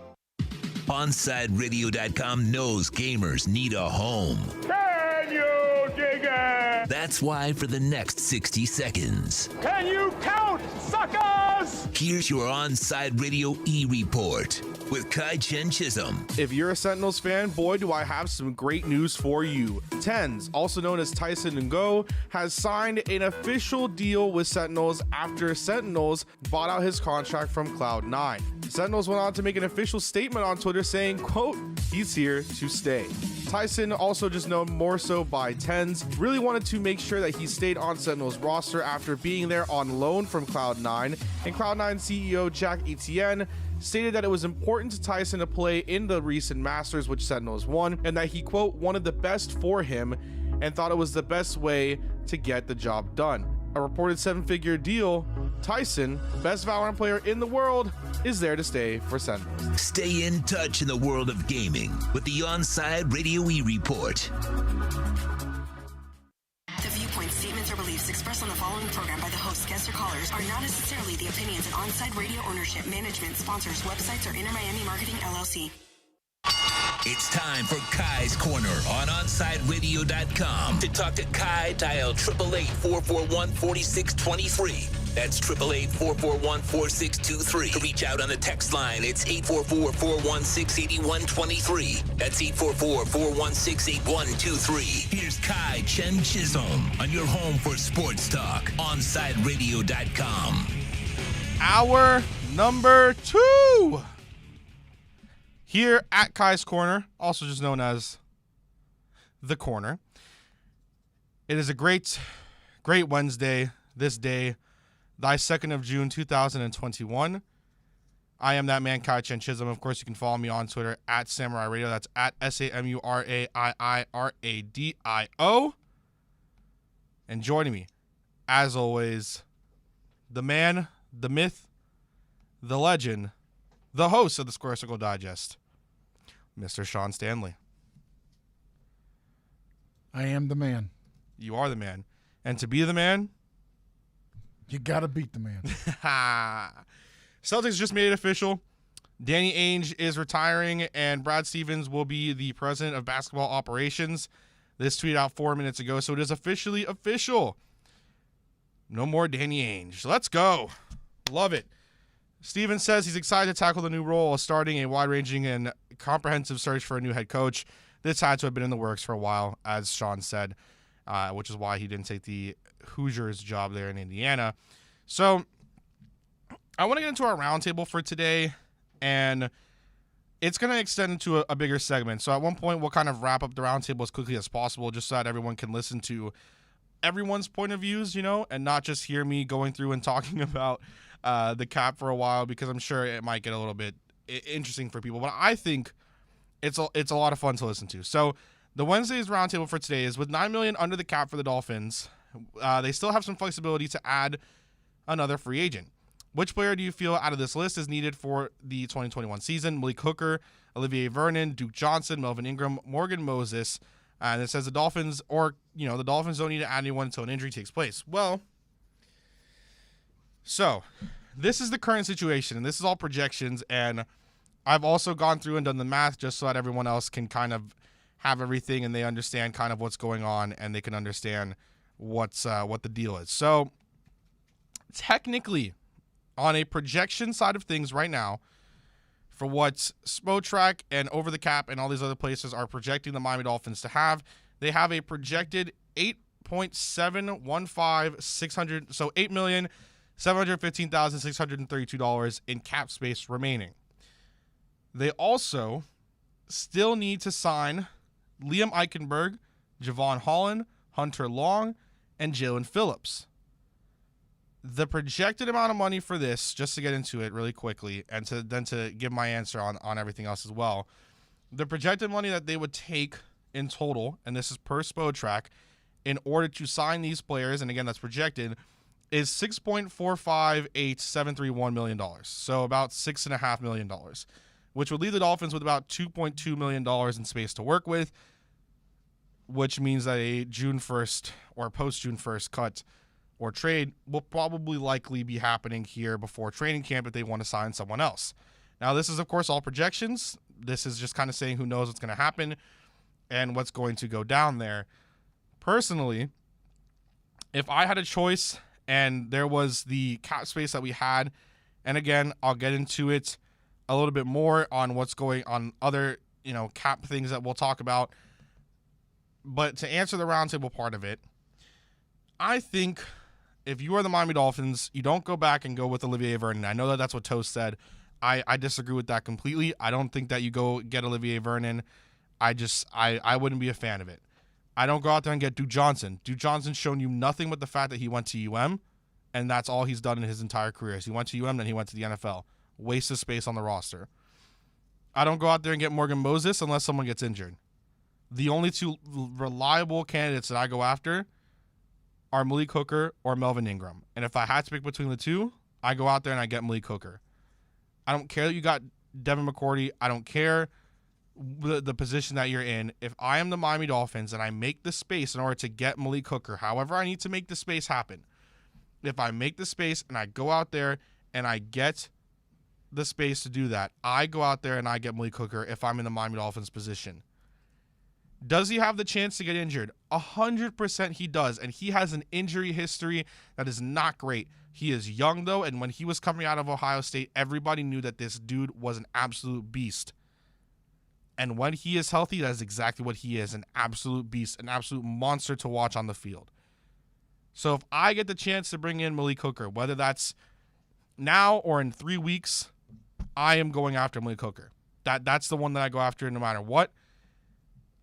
OnsideRadio.com knows gamers need a home. Can you dig it? That's why for the next 60 seconds, Can you count, suckers? here's your Onside Radio E-Report with Kai Chen Chisholm. If you're a Sentinels fan, boy, do I have some great news for you. Tens, also known as Tyson Ngo, has signed an official deal with Sentinels after Sentinels bought out his contract from Cloud9. Sentinels went on to make an official statement on Twitter saying, quote, he's here to stay. Tyson, also just known more so by Tens, really wanted to make sure that he stayed on Sentinels roster after being there on loan from Cloud9, and Cloud9 CEO Jack Etienne stated that it was important to Tyson to play in the recent Masters, which Sentinels won, and that he, quote, wanted the best for him and thought it was the best way to get the job done. A reported 7-figure deal, Tyson, best Valorant player in the world, is there to stay for Sentinels. Stay in touch in the world of gaming with the Onside Radio E-Report. The viewpoints, statements, or beliefs expressed on the following program by the hosts, guests, or callers are not necessarily the opinions of On-Side Radio ownership, management, sponsors, websites, or Inter Miami Marketing LLC. It's time for Kai's Corner on OnsideRadio.com. To talk to Kai, dial 888-441-4623. That's 888-441-4623. To reach out on the text line, it's 844-416-8123. That's 844-416-8123. Here's Kai Chen Chisholm on your home for sports talk, OnsideRadio.com. Hour number 2 here at Kai's Corner, also just known as The Corner. It is a great Wednesday, this day, thy 2nd of June, 2021. I am that man, Kai Chen Chisholm. Of course, you can follow me on Twitter at Samurai Radio. That's at SAMURAIIRADIO. And joining me, as always, the man, the myth, the legend, the host of the Square Circle Digest, Mr. Sean Stanley. I am the man. You are the man. And to be the man, you got to beat the man. Celtics just made it official. Danny Ainge is retiring, and Brad Stevens will be the president of basketball operations. This tweet out 4 minutes ago, so it is officially official. No more Danny Ainge. Let's go. Love it. Stevens says he's excited to tackle the new role of starting a wide-ranging and comprehensive search for a new head coach. This had to have been in the works for a while, as Sean said, which is why he didn't take the Hoosiers job there in Indiana. So I want to get into our roundtable for today, and it's going to extend into a bigger segment. So at one point, we'll kind of wrap up the roundtable as quickly as possible, just so that everyone can listen to everyone's point of views, and not just hear me going through and talking about the cap for a while, because I'm sure it might get a little bit interesting for people. But I think it's a lot of fun to listen to. So the Wednesday's roundtable for today is with $9 million under the cap for the Dolphins. They still have some flexibility to add another free agent. Which player do you feel out of this list is needed for the 2021 season? Malik Hooker, Olivier Vernon, Duke Johnson, Melvin Ingram, Morgan Moses. And it says the Dolphins don't need to add anyone until an injury takes place. Well, so this is the current situation, and this is all projections, and I've also gone through and done the math just so that everyone else can kind of have everything and they understand kind of what's going on, and they can understand what the deal is. So technically, on a projection side of things right now, for what Spotrac and Over the Cap and all these other places are projecting the Miami Dolphins to have, they have a projected $8.715,600, so $8,715,632 in cap space remaining. They also still need to sign Liam Eichenberg, Javon Holland, Hunter Long, and Jalen Phillips. The projected amount of money for this, just to get into it really quickly, and to give my answer on everything else as well, the projected money that they would take in total, and this is per Spotrac, in order to sign these players, and again that's projected, is $6.458731 million. So about $6.5 million, which would leave the Dolphins with about $2.2 million in space to work with, which means that a June 1st or post-June 1st cut or trade will probably likely be happening here before training camp if they want to sign someone else. Now, this is, of course, all projections. This is just kind of saying who knows what's going to happen and what's going to go down there. Personally, if I had a choice and there was the cap space that we had, and again, I'll get into it a little bit more on what's going on other, cap things that we'll talk about. But to answer the roundtable part of it, I think if you are the Miami Dolphins, you don't go back and go with Olivier Vernon. I know that that's what Toast said. I disagree with that completely. I don't think that you go get Olivier Vernon. I wouldn't be a fan of it. I don't go out there and get Duke Johnson. Duke Johnson's shown you nothing but the fact that he went to UM, and that's all he's done in his entire career. He went to UM, then he went to the NFL. Waste of space on the roster. I don't go out there and get Morgan Moses unless someone gets injured. The only two reliable candidates that I go after are Malik Hooker or Melvin Ingram. And if I had to pick between the two, I go out there and I get Malik Hooker. I don't care that you got Devin McCourty. I don't care the position that you're in. If I am the Miami Dolphins and I make the space in order to get Malik Hooker, however I need to make the space happen, if I make the space and I go out there and I get the space to do that, I go out there and I get Malik Hooker if I'm in the Miami Dolphins position. Does he have the chance to get injured? 100% he does, and he has an injury history that is not great. He is young, though, and when he was coming out of Ohio State, everybody knew that this dude was an absolute beast. And when he is healthy, that is exactly what he is, an absolute beast, an absolute monster to watch on the field. So if I get the chance to bring in Malik Hooker, whether that's now or in 3 weeks, I am going after Malik Hooker. That's the one that I go after no matter what.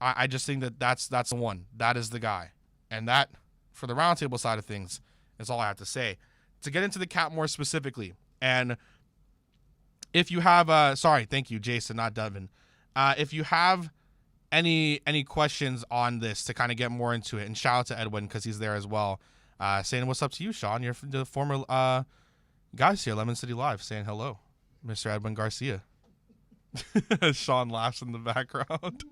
I just think that's the one. That is the guy. And that, for the roundtable side of things, is all I have to say. To get into the cap more specifically, and if you have, thank you, Jason, not Devin. If you have any questions on this to kind of get more into it, and shout out to Edwin because he's there as well, saying what's up to you, Sean. You're the former guys here, Lemon City Live, saying hello, Mr. Edwin Garcia. Sean laughs in the background.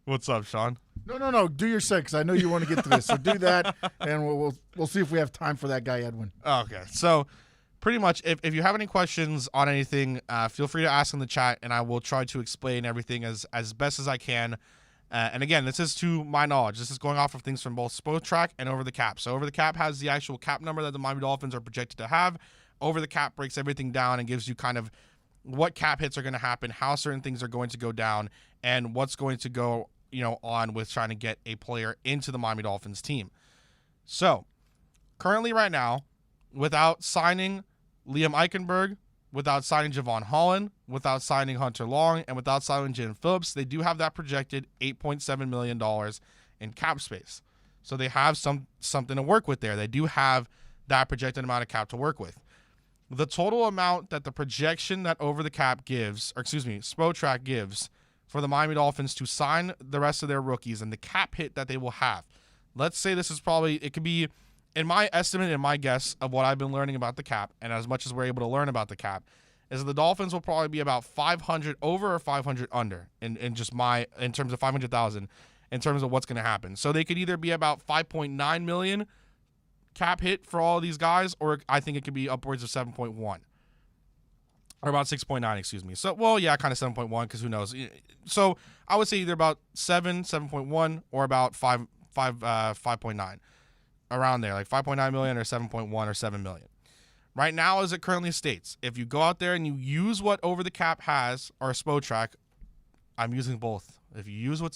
What's up, Sean? No. Do your set because I know you want to get to this. So do that, and we'll see if we have time for that guy, Edwin. Okay. So pretty much, if you have any questions on anything, feel free to ask in the chat, and I will try to explain everything as best as I can. And again, this is to my knowledge. This is going off of things from both Spotrac and Over the Cap. So Over the Cap has the actual cap number that the Miami Dolphins are projected to have. Over the Cap breaks everything down and gives you kind of what cap hits are going to happen, how certain things are going to go down, and what's going to go on with trying to get a player into the Miami Dolphins team. So currently right now, without signing Liam Eichenberg, without signing Javon Holland, without signing Hunter Long, and without signing Jalen Phillips, they do have that projected $8.7 million in cap space. So they have something to work with there. They do have that projected amount of cap to work with. The total amount that the projection that Over the Cap gives, Spotrac gives, for the Miami Dolphins to sign the rest of their rookies and the cap hit that they will have. Let's say this is it could be, in my estimate and my guess of what I've been learning about the cap, and as much as we're able to learn about the cap, is the Dolphins will probably be about 500 over or 500 under in terms of 500,000 in terms of what's going to happen. So they could either be about 5.9 million cap hit for all of these guys, or I think it could be upwards of 7.1. Or about 6.9, excuse me. So, well, yeah, kind of 7.1, because who knows. So I would say either about 7.1, or about 5.9. Around there, like 5.9 million or 7.1 or 7 million. Right now, as it currently states, if you go out there and you use what Over the Cap has, or Spotrac, I'm using both. If you use what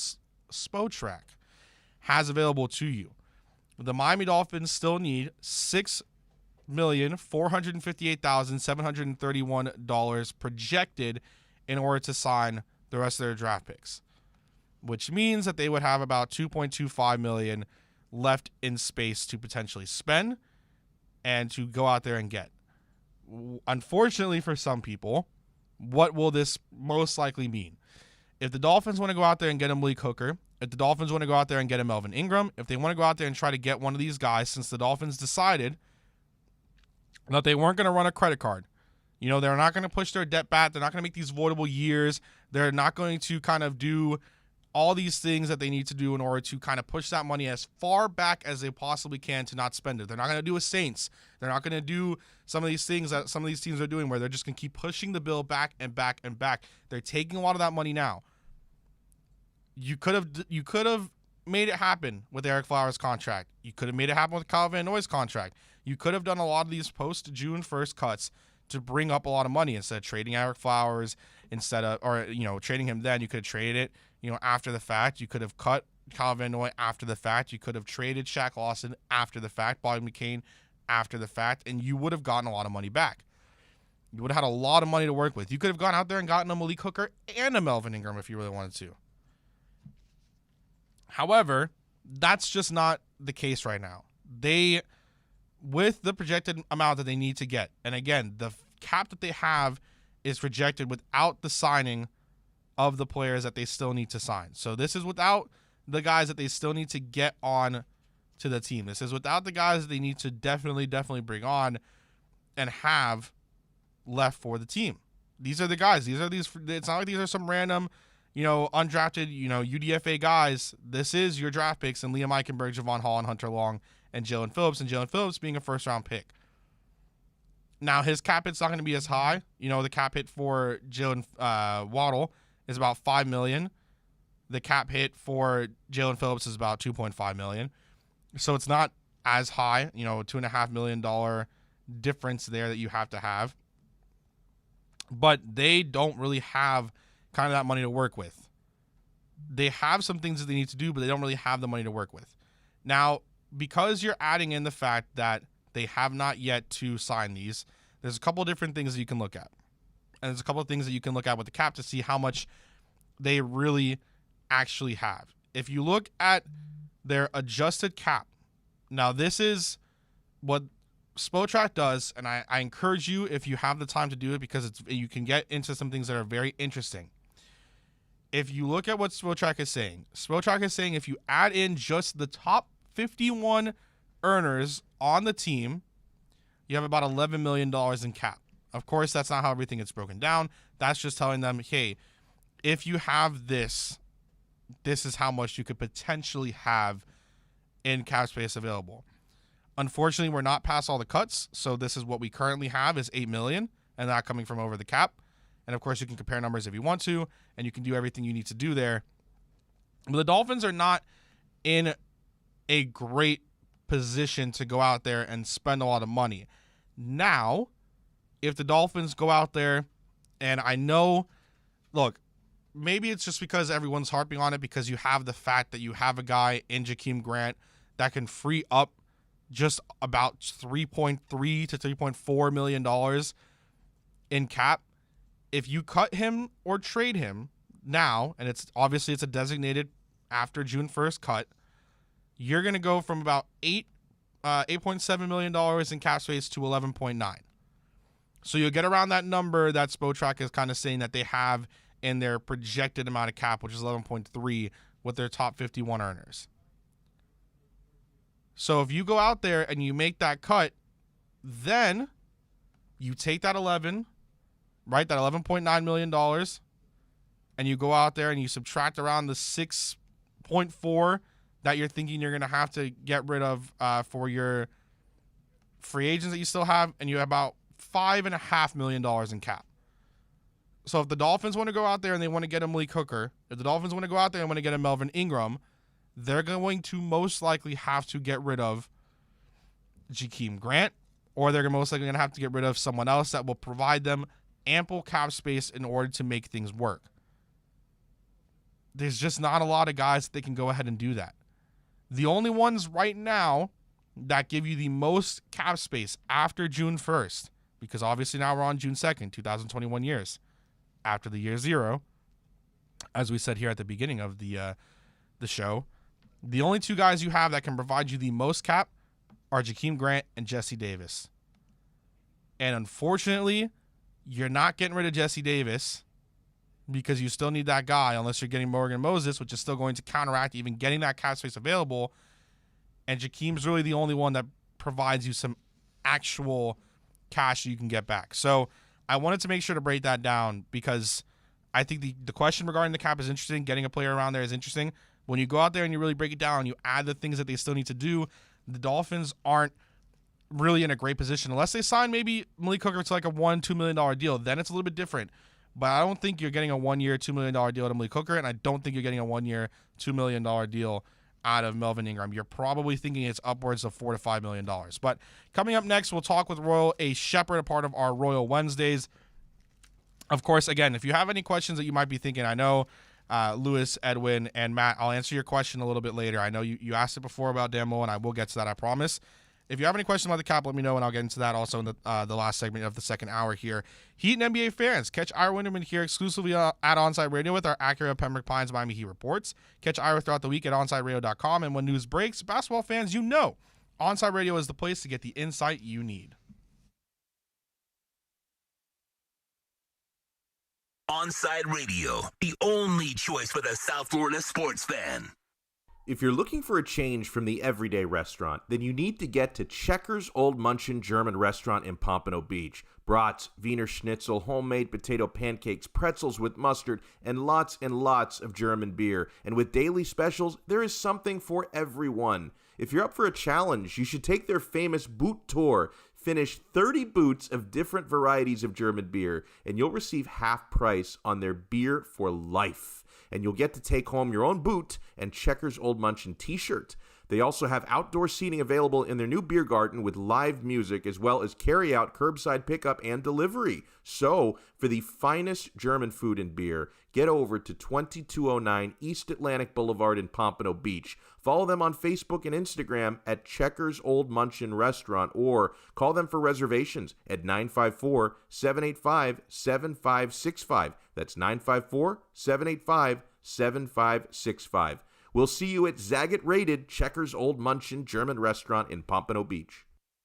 Spotrac has available to you, the Miami Dolphins still need $6,458,731 projected in order to sign the rest of their draft picks, which means that they would have about $2.25 million left in space to potentially spend and to go out there and get. Unfortunately for some people, what will this most likely mean? If the Dolphins want to go out there and get a Malik Hooker, if the Dolphins want to go out there and get a Melvin Ingram, if they want to go out there and try to get one of these guys, since the Dolphins decided that they weren't going to run a credit card. They're not going to push their debt back. They're not going to make these voidable years. They're not going to kind of do all these things that they need to do in order to kind of push that money as far back as they possibly can to not spend it. They're not going to do a Saints. They're not going to do some of these things that some of these teams are doing where they're just going to keep pushing the bill back and back and back. They're taking a lot of that money now. You could have made it happen with Eric Flowers' contract. You could have made it happen with Kyle Van Noy's contract. You could have done a lot of these post-June 1st cuts to bring up a lot of money instead of trading Eric Flowers, trading him then. You could have traded it, after the fact. You could have cut Kyle Van Noy after the fact. You could have traded Shaq Lawson after the fact, Bobby McCain after the fact, and you would have gotten a lot of money back. You would have had a lot of money to work with. You could have gone out there and gotten a Malik Hooker and a Melvin Ingram if you really wanted to. However, that's just not the case right now. With the projected amount that they need to get, and again, the cap that they have is projected without the signing of the players that they still need to sign. So this is without the guys that they still need to get on to the team. This is without the guys that they need to definitely bring on and have left for the team. These are the guys. It's not like these are some random, undrafted, UDFA guys. This is your draft picks and Liam Eichenberg, Javon Hall, and Hunter Long, and Jalen Phillips being a first-round pick. Now, his cap hit's not going to be as high. The cap hit for Jalen Waddle is about $5 million. The cap hit for Jalen Phillips is about $2.5 million. So it's not as high, $2.5 million difference there that you have to have. But they don't really have kind of that money to work with. They have some things that they need to do, but they don't really have the money to work with. Now, because you're adding in the fact that they have not yet to sign these, there's a couple different things that you can look at. And there's a couple of things that you can look at with the cap to see how much they really actually have. If you look at their adjusted cap, now this is what Spotrac does, and I encourage you, if you have the time to do it, because you can get into some things that are very interesting. If you look at what Spotrac is saying if you add in just the top 51 earners on the team, you have about $11 million in cap. Of course, that's not how everything gets broken down. That's just telling them, hey, if you have this is how much you could potentially have in cap space available. Unfortunately, we're not past all the cuts, so this is what we currently have is $8 million, and that coming from over the cap. And of course, you can compare numbers if you want to, and you can do everything you need to do there. But the Dolphins are not in a great position to go out there and spend a lot of money. Now, if the Dolphins go out there, and I know, look, maybe it's just because everyone's harping on it because you have the fact that you have a guy in Jakeem Grant that can free up just about $3.3 to $3.4 million in cap. If you cut him or trade him now, and it's a designated after June 1st cut, you're going to go from about $8.7 million in cap space to 11.9. So you'll get around that number that Spotrac is kind of saying that they have in their projected amount of cap, which is 11.3 with their top 51 earners. So if you go out there and you make that cut, then you take that 11, right, that $11.9 million, and you go out there and you subtract around the 6.4 that you're thinking you're going to have to get rid of for your free agents that you still have, and you have about $5.5 million in cap. So if the Dolphins want to go out there and they want to get a Malik Hooker, if the Dolphins want to go out there and want to get a Melvin Ingram, they're going to most likely have to get rid of Jakeem Grant, or they're most likely going to have to get rid of someone else that will provide them ample cap space in order to make things work. There's just not a lot of guys that they can go ahead and do that. The only ones right now that give you the most cap space after June 1st, because obviously now we're on June 2nd, 2021 years, after the year zero, as we said here at the beginning of the show, the only two guys you have that can provide you the most cap are Jakeem Grant and Jesse Davis. And unfortunately, you're not getting rid of Jesse Davis because you still need that guy unless you're getting Morgan Moses, which is still going to counteract even getting that cap space available. And Jakeem's really the only one that provides you some actual cash you can get back. So I wanted to make sure to break that down because I think the question regarding the cap is interesting. Getting a player around there is interesting. When you go out there and you really break it down, you add the things that they still need to do, the Dolphins aren't really in a great position unless they sign maybe Malik Hooker to like a $1-2 million deal. Then it's a little bit different. But I don't think you're getting a 1-year, $2 million deal to Malik Hooker, and I don't think you're getting a 1-year, $2 million deal out of Melvin Ingram. You're probably thinking it's upwards of $4 to $5 million. But coming up next, we'll talk with Royal A. Shepherd, a part of our Royal Wednesdays. Of course, again, if you have any questions that you might be thinking, I know Lewis, Edwin, and Matt, I'll answer your question a little bit later. I know you asked it before about Damo, and I will get to that, I promise. If you have any questions about the cap, let me know, and I'll get into that also in the last segment of the second hour here. Heat and NBA fans, catch Ira Winderman here exclusively at Onside Radio with our accurate Pembroke Pines Miami Heat reports. Catch Ira throughout the week at OnsideRadio.com, and when news breaks, basketball fans, you know Onside Radio is the place to get the insight you need. Onside Radio, the only choice for the South Florida sports fan. If you're looking for a change from the everyday restaurant, then you need to get to Checkers Old Munchin German Restaurant in Pompano Beach. Brats, Wiener Schnitzel, homemade potato pancakes, pretzels with mustard, and lots of German beer. And with daily specials, there is something for everyone. If you're up for a challenge, you should take their famous boot tour. Finish 30 boots of different varieties of German beer, and you'll receive half price on their beer for life. And you'll get to take home your own boot and Checkers Old Munchin t-shirt. They also have outdoor seating available in their new beer garden with live music, as well as carry-out, curbside pickup, and delivery. So, for the finest German food and beer, get over to 2209 East Atlantic Boulevard in Pompano Beach. Follow them on Facebook and Instagram at Checkers Old Munchin Restaurant, or call them for reservations at 954-785-7565. That's 954-785-7565. We'll see you at Zagat-rated Checkers Old Munchin German Restaurant in Pompano Beach.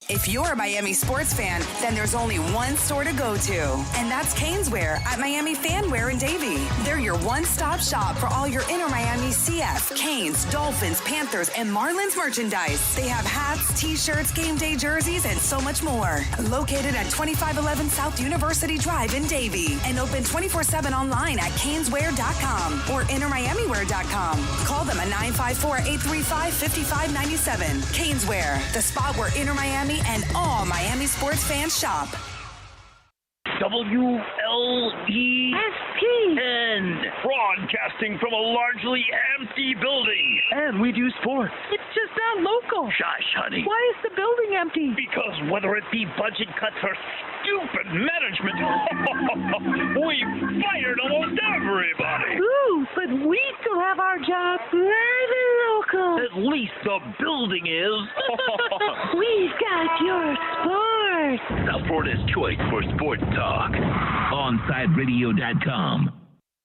If you're a Miami sports fan, then there's only one store to go to, and that's Caneswear at Miami Fanwear in Davie. They're your one-stop shop for all your inner Miami CF, Canes, Dolphins, Panthers, and Marlins merchandise. They have hats, t-shirts, game day jerseys, and so much more. Located at 2511 South University Drive in Davie, and open 24/7 online at caneswear.com or innermiamiwear.com. Call them at 954-835-5597. Caneswear, the spot where Inner Miami and all Miami sports fans shop. WLESPN, broadcasting from a largely empty building. And we do sports. It's just not local. Shush, honey. Why is the building empty? Because whether it be budget cuts or stupid management, we fired almost everybody. Ooh, but we still have our job live and local. At least the building is. We've got your sports. South Florida's choice for sports talk. OnSideRadio.com.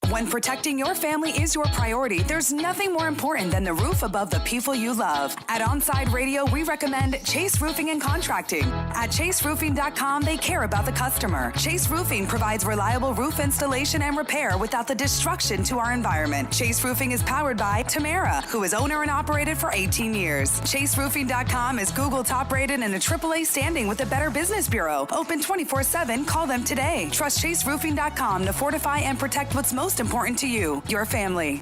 When protecting your family is your priority, there's nothing more important than the roof above the people you love. At Onside Radio, we recommend Chase Roofing and Contracting. At ChaseRoofing.com, they care about the customer. Chase Roofing provides reliable roof installation and repair without the destruction to our environment. Chase Roofing is powered by Tamara, who is owner and operated for 18 years. ChaseRoofing.com is Google top rated and a AAA standing with the Better Business Bureau. Open 24/7. Call them today. Trust ChaseRoofing.com to fortify and protect what's most important to you, your family.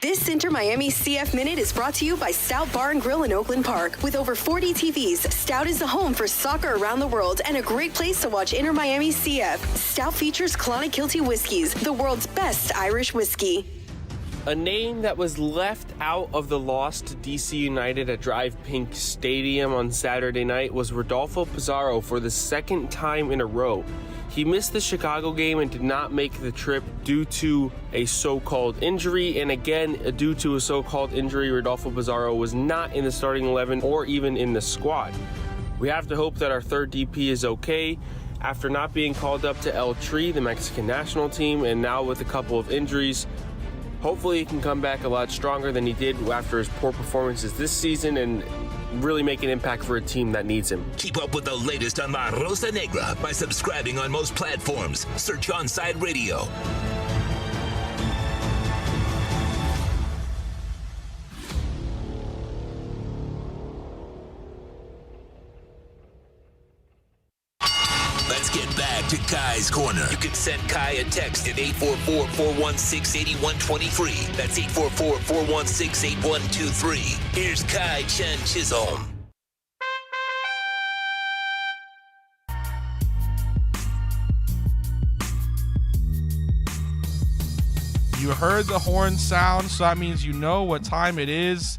This Inter Miami CF Minute is brought to you by Stout Bar and Grill in Oakland Park. With over 40 TVs, Stout is the home for soccer around the world and a great place to watch Inter Miami CF. Stout features Clonakilty Whiskies, the world's best Irish whiskey. A name that was left out of the loss to DC United at Drive Pink Stadium on Saturday night was Rodolfo Pizarro for the second time in a row. He missed the Chicago game and did not make the trip due to a so-called injury. And again, due to a so-called injury, Rodolfo Pizarro was not in the starting 11 or even in the squad. We have to hope that our third DP is okay. After not being called up to El Tri, the Mexican national team, and now with a couple of injuries, hopefully he can come back a lot stronger than he did after his poor performances this season and really make an impact for a team that needs him. Keep up with the latest on La Rosa Negra by subscribing on most platforms. Search Onside Radio. Let's get back to Kai's Corner. You can send Kai a text at 844-416-8123. That's 844-416-8123. Here's Kai Chen Chisholm. You heard the horn sound, so that means you know what time it is.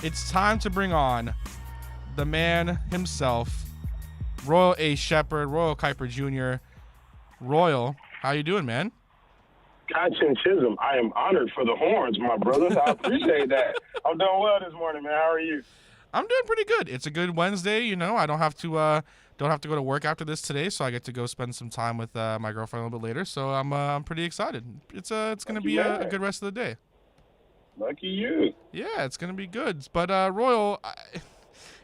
It's time to bring on the man himself, Royal A. Shepherd, Royal Kuiper Jr. Royal, how you doing, man? Gotcha, Chisholm. I am honored for the horns, my brother. I appreciate that. I'm doing well this morning, man. How are you? I'm doing pretty good. It's a good Wednesday, you know. I don't have to go to work after this today, so I get to go spend some time with my girlfriend a little bit later. So I'm pretty excited. It's going to be a good rest of the day. Lucky you. Yeah, it's going to be good. But Royal,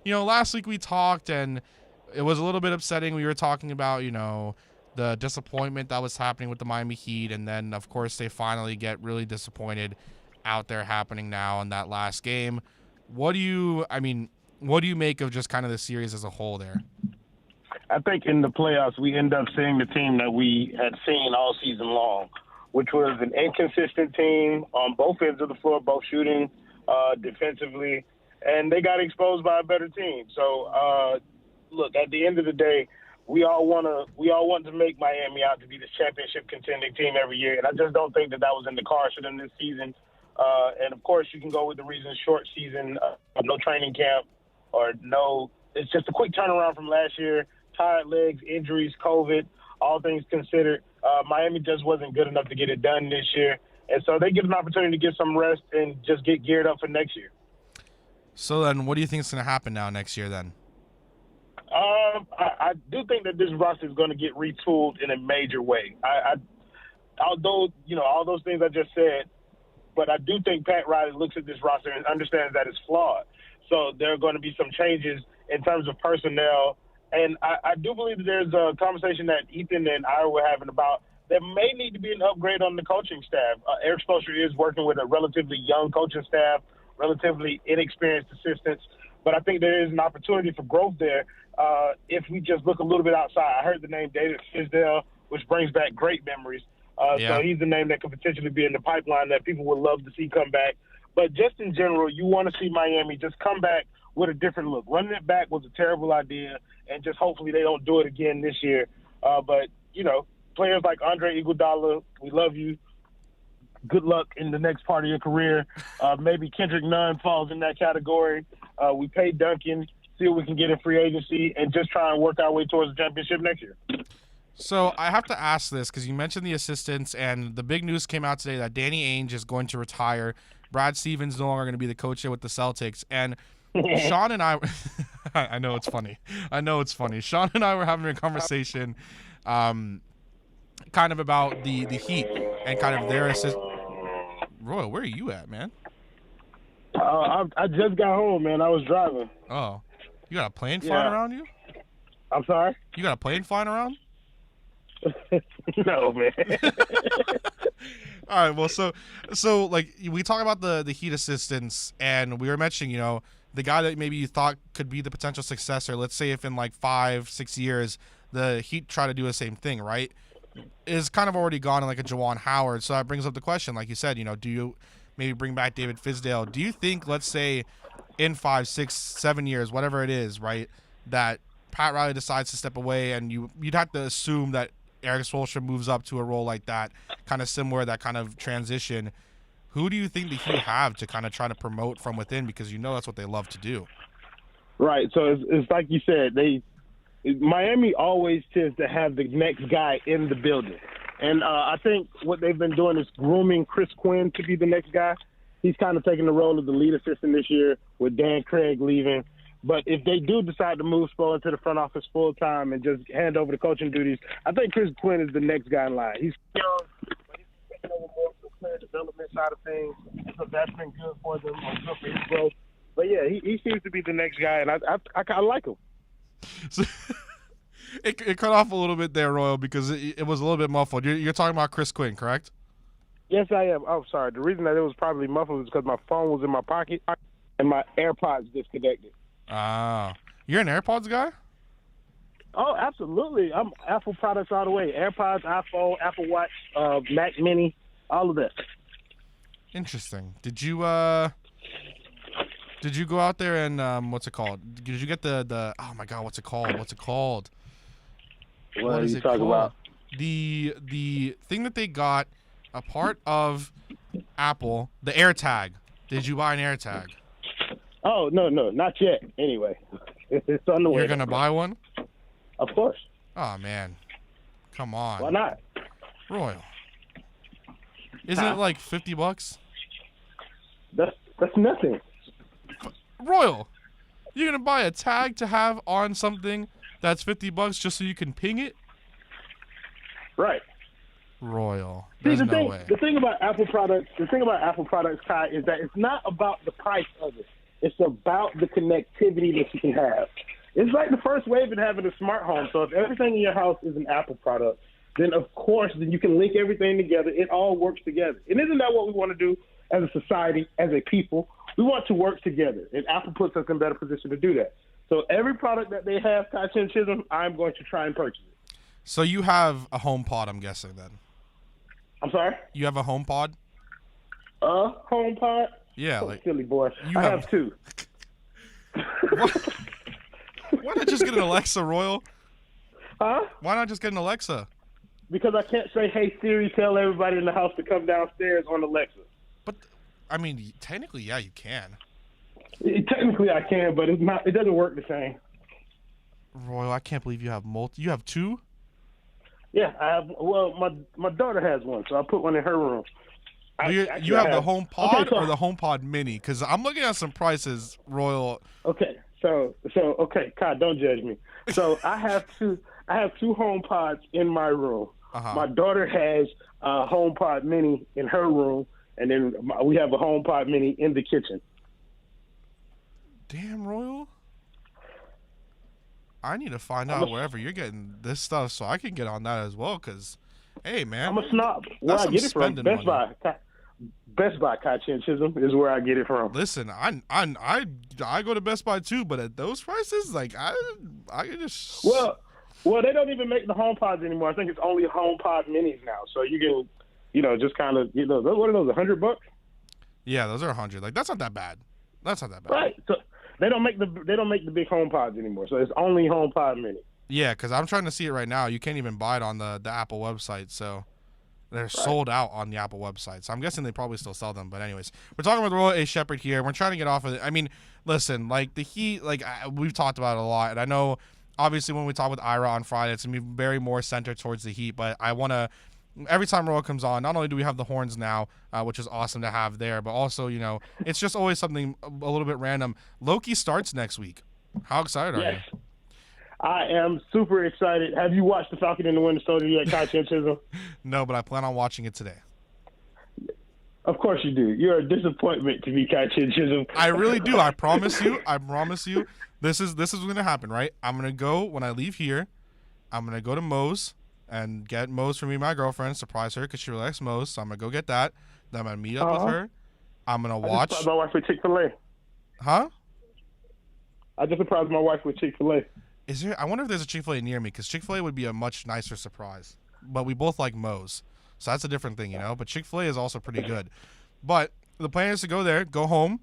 last week we talked, and it was a little bit upsetting. We were talking about, the disappointment that was happening with the Miami Heat, and then, of course, they finally get really disappointed out there happening now in that last game. What do you make of just kind of the series as a whole there? I think in the playoffs, we end up seeing the team that we had seen all season long, which was an inconsistent team on both ends of the floor, both shooting, defensively, and they got exposed by a better team. So, look, at the end of the day, we all want to make Miami out to be this championship contending team every year, and I just don't think that was in the cards for them this season. And of course, you can go with the reason short season, no training camp, or no. It's just a quick turnaround from last year. Tired legs, injuries, COVID, all things considered, Miami just wasn't good enough to get it done this year, and so they get an opportunity to get some rest and just get geared up for next year. So then, what do you think is going to happen now next year then? I do think that this roster is going to get retooled in a major way. Although, all those things I just said, but I do think Pat Riley looks at this roster and understands that it's flawed. So there are going to be some changes in terms of personnel. And I do believe that there's a conversation that Ethan and I were having about there may need to be an upgrade on the coaching staff. Eric Spoelstra is working with a relatively young coaching staff, relatively inexperienced assistants. But I think there is an opportunity for growth there if we just look a little bit outside. I heard the name David Fizdale, which brings back great memories. So he's the name that could potentially be in the pipeline that people would love to see come back. But just in general, you want to see Miami just come back with a different look. Running it back was a terrible idea, and just hopefully they don't do it again this year. But, players like Andre Iguodala, we love you. Good luck in the next part of your career. Maybe Kendrick Nunn falls in that category. We paid Duncan, see what we can get in free agency, and just try and work our way towards the championship next year. So I have to ask this because you mentioned the assistants, and the big news came out today that Danny Ainge is going to retire. Brad Stevens no longer going to be the coach here with the Celtics. And Sean and I – I know it's funny. Sean and I were having a conversation kind of about the Heat and kind of their assist. Royal, where are you at, man? I just got home, man. I was driving. Oh. You got a plane flying around you? I'm sorry? You got a plane flying around? No, man. All right, well, so like we talk about the Heat assistants, and we were mentioning, the guy that maybe you thought could be the potential successor. Let's say if in like 5-6 years the Heat try to do the same thing, right? Is kind of already gone in like a Juwan Howard. So that brings up the question, like you said, do you maybe bring back David Fizdale? Do you think, let's say, in 5, 6, 7 years, whatever it is, right, that Pat Riley decides to step away, and you'd have to assume that Eric Spoelstra moves up to a role like that, kind of similar, that kind of transition. Who do you think the Heat have to kind of try to promote from within? Because that's what they love to do. Right. So it's like you said, Miami always tends to have the next guy in the building. And I think what they've been doing is grooming Chris Quinn to be the next guy. He's kind of taking the role of the lead assistant this year with Dan Craig leaving. But if they do decide to move Spo into the front office full time and just hand over the coaching duties, I think Chris Quinn is the next guy in line. He's young, but he's taking over more of the player development side of things, so that's been good for them, good for his growth. But yeah, he seems to be the next guy, and I kind of like him. So, it cut off a little bit there, Royal, because it was a little bit muffled. You're talking about Chris Quinn, correct? Yes, I am. Oh, sorry. The reason that it was probably muffled is because my phone was in my pocket and my AirPods disconnected. You're an AirPods guy? Oh, absolutely. I'm Apple products all the way. AirPods, iPhone, Apple Watch, Mac Mini, all of that. Interesting. Did you go out there and what's it called? Did you get the oh my God, what's it called? What is it talking about? The thing that they got a part of Apple, the AirTag. Did you buy an AirTag? Oh, no, not yet. Anyway, it's on the way. You're gonna buy one? Of course. Oh man, come on. Why not? Royal. Isn't it like $50? That's nothing. Royal, you're gonna buy a tag to have on something that's $50 just so you can ping it? Right. Royal. See, There's no way. The thing about Apple products, Kai, is that it's not about the price of it. It's about the connectivity that you can have. It's like the first wave in having a smart home. So if everything in your house is an Apple product, then of course then you can link everything together. It all works together. And isn't that what we want to do as a society, as a people? We want to work together, and Apple puts us in a better position to do that. So every product that they have, Kai Chisholm, I'm going to try and purchase it. So you have a HomePod, I'm guessing then. I'm sorry? You have a HomePod? HomePod? Yeah, like silly boy. I have two. Why not just get an Alexa, Royal? Huh? Why not just get an Alexa? Because I can't say, "Hey Siri, tell everybody in the house to come downstairs" on Alexa. But I mean, technically, yeah, you can. Technically, I can, but it's not. It doesn't work the same. Royal, I can't believe you have You have two? Yeah, I have. Well, my daughter has one, so I put one in her room. You have the HomePod or the HomePod Mini? Because I'm looking at some prices, Royal. Okay, so okay, Kai, don't judge me. So I have two HomePods in my room. Uh-huh. My daughter has a HomePod Mini in her room, and then we have a HomePod Mini in the kitchen. Damn, Royal. I need to find out wherever you're getting this stuff so I can get on that as well. Because, hey, man, I'm a snob. Where I get it from? Best Buy. Best Buy, Kai Chisholm, is where I get it from. Listen, I go to Best Buy too, but at those prices, like I can just. Well, they don't even make the HomePods anymore. I think it's only HomePod Minis now. So you can, just kind of, what are those? $100? Yeah, those are $100. Like that's not that bad. Right. So they don't make the big HomePods anymore. So it's only HomePod Mini. Yeah, because I'm trying to see it right now. You can't even buy it on the Apple website. So. They're sold out on the Apple website. So I'm guessing they probably still sell them. But anyways, we're talking with Royal A. Shepherd here. We're trying to get off of it. I mean, listen, like the Heat, like we've talked about it a lot. And I know, obviously, when we talk with Ira on Friday, it's going to be very more centered towards the Heat. But I want to, every time Royal comes on, not only do we have the horns now, which is awesome to have there, but also, it's just always something a little bit random. Loki starts next week. How excited are you? I am super excited. Have you watched The Falcon and the Winter Soldier yet, Kai Chisholm? No, but I plan on watching it today. Of course you do. You're a disappointment to me, Kai Chisholm. I really do. I promise you. This is what's going to happen, right? I'm going to go, when I leave here, I'm going to go to Moe's and get Moe's for me and my girlfriend, surprise her because she really likes Moe's. So I'm going to go get that. Then I'm going to meet up with her. I'm going to watch. I just surprised my wife with Chick-fil-A. Huh? I just surprised my wife with Chick-fil-A. I wonder if there's a Chick-fil-A near me, because Chick-fil-A would be a much nicer surprise. But we both like Moe's, so that's a different thing, But Chick-fil-A is also pretty good. But the plan is to go there, go home,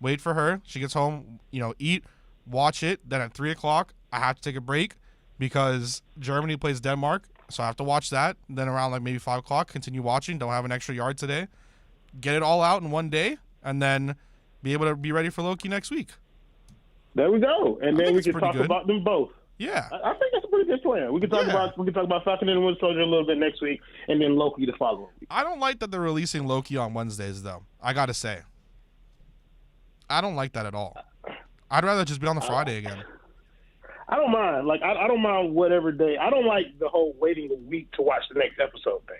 wait for her. She gets home, eat, watch it. Then at 3 o'clock, I have to take a break because Germany plays Denmark, so I have to watch that. Then around maybe 5 o'clock, continue watching. Don't have an extra yard today. Get it all out in one day, and then be able to be ready for Loki next week. There we go, and then we can talk about them both. Yeah, I think that's a pretty good plan. We can talk about Falcon and the Winter Soldier a little bit next week, and then Loki the following week. I don't like that they're releasing Loki on Wednesdays, though. I gotta say, I don't like that at all. I'd rather just be on the Friday again. I don't mind. I don't mind whatever day. I don't like the whole waiting a week to watch the next episode thing.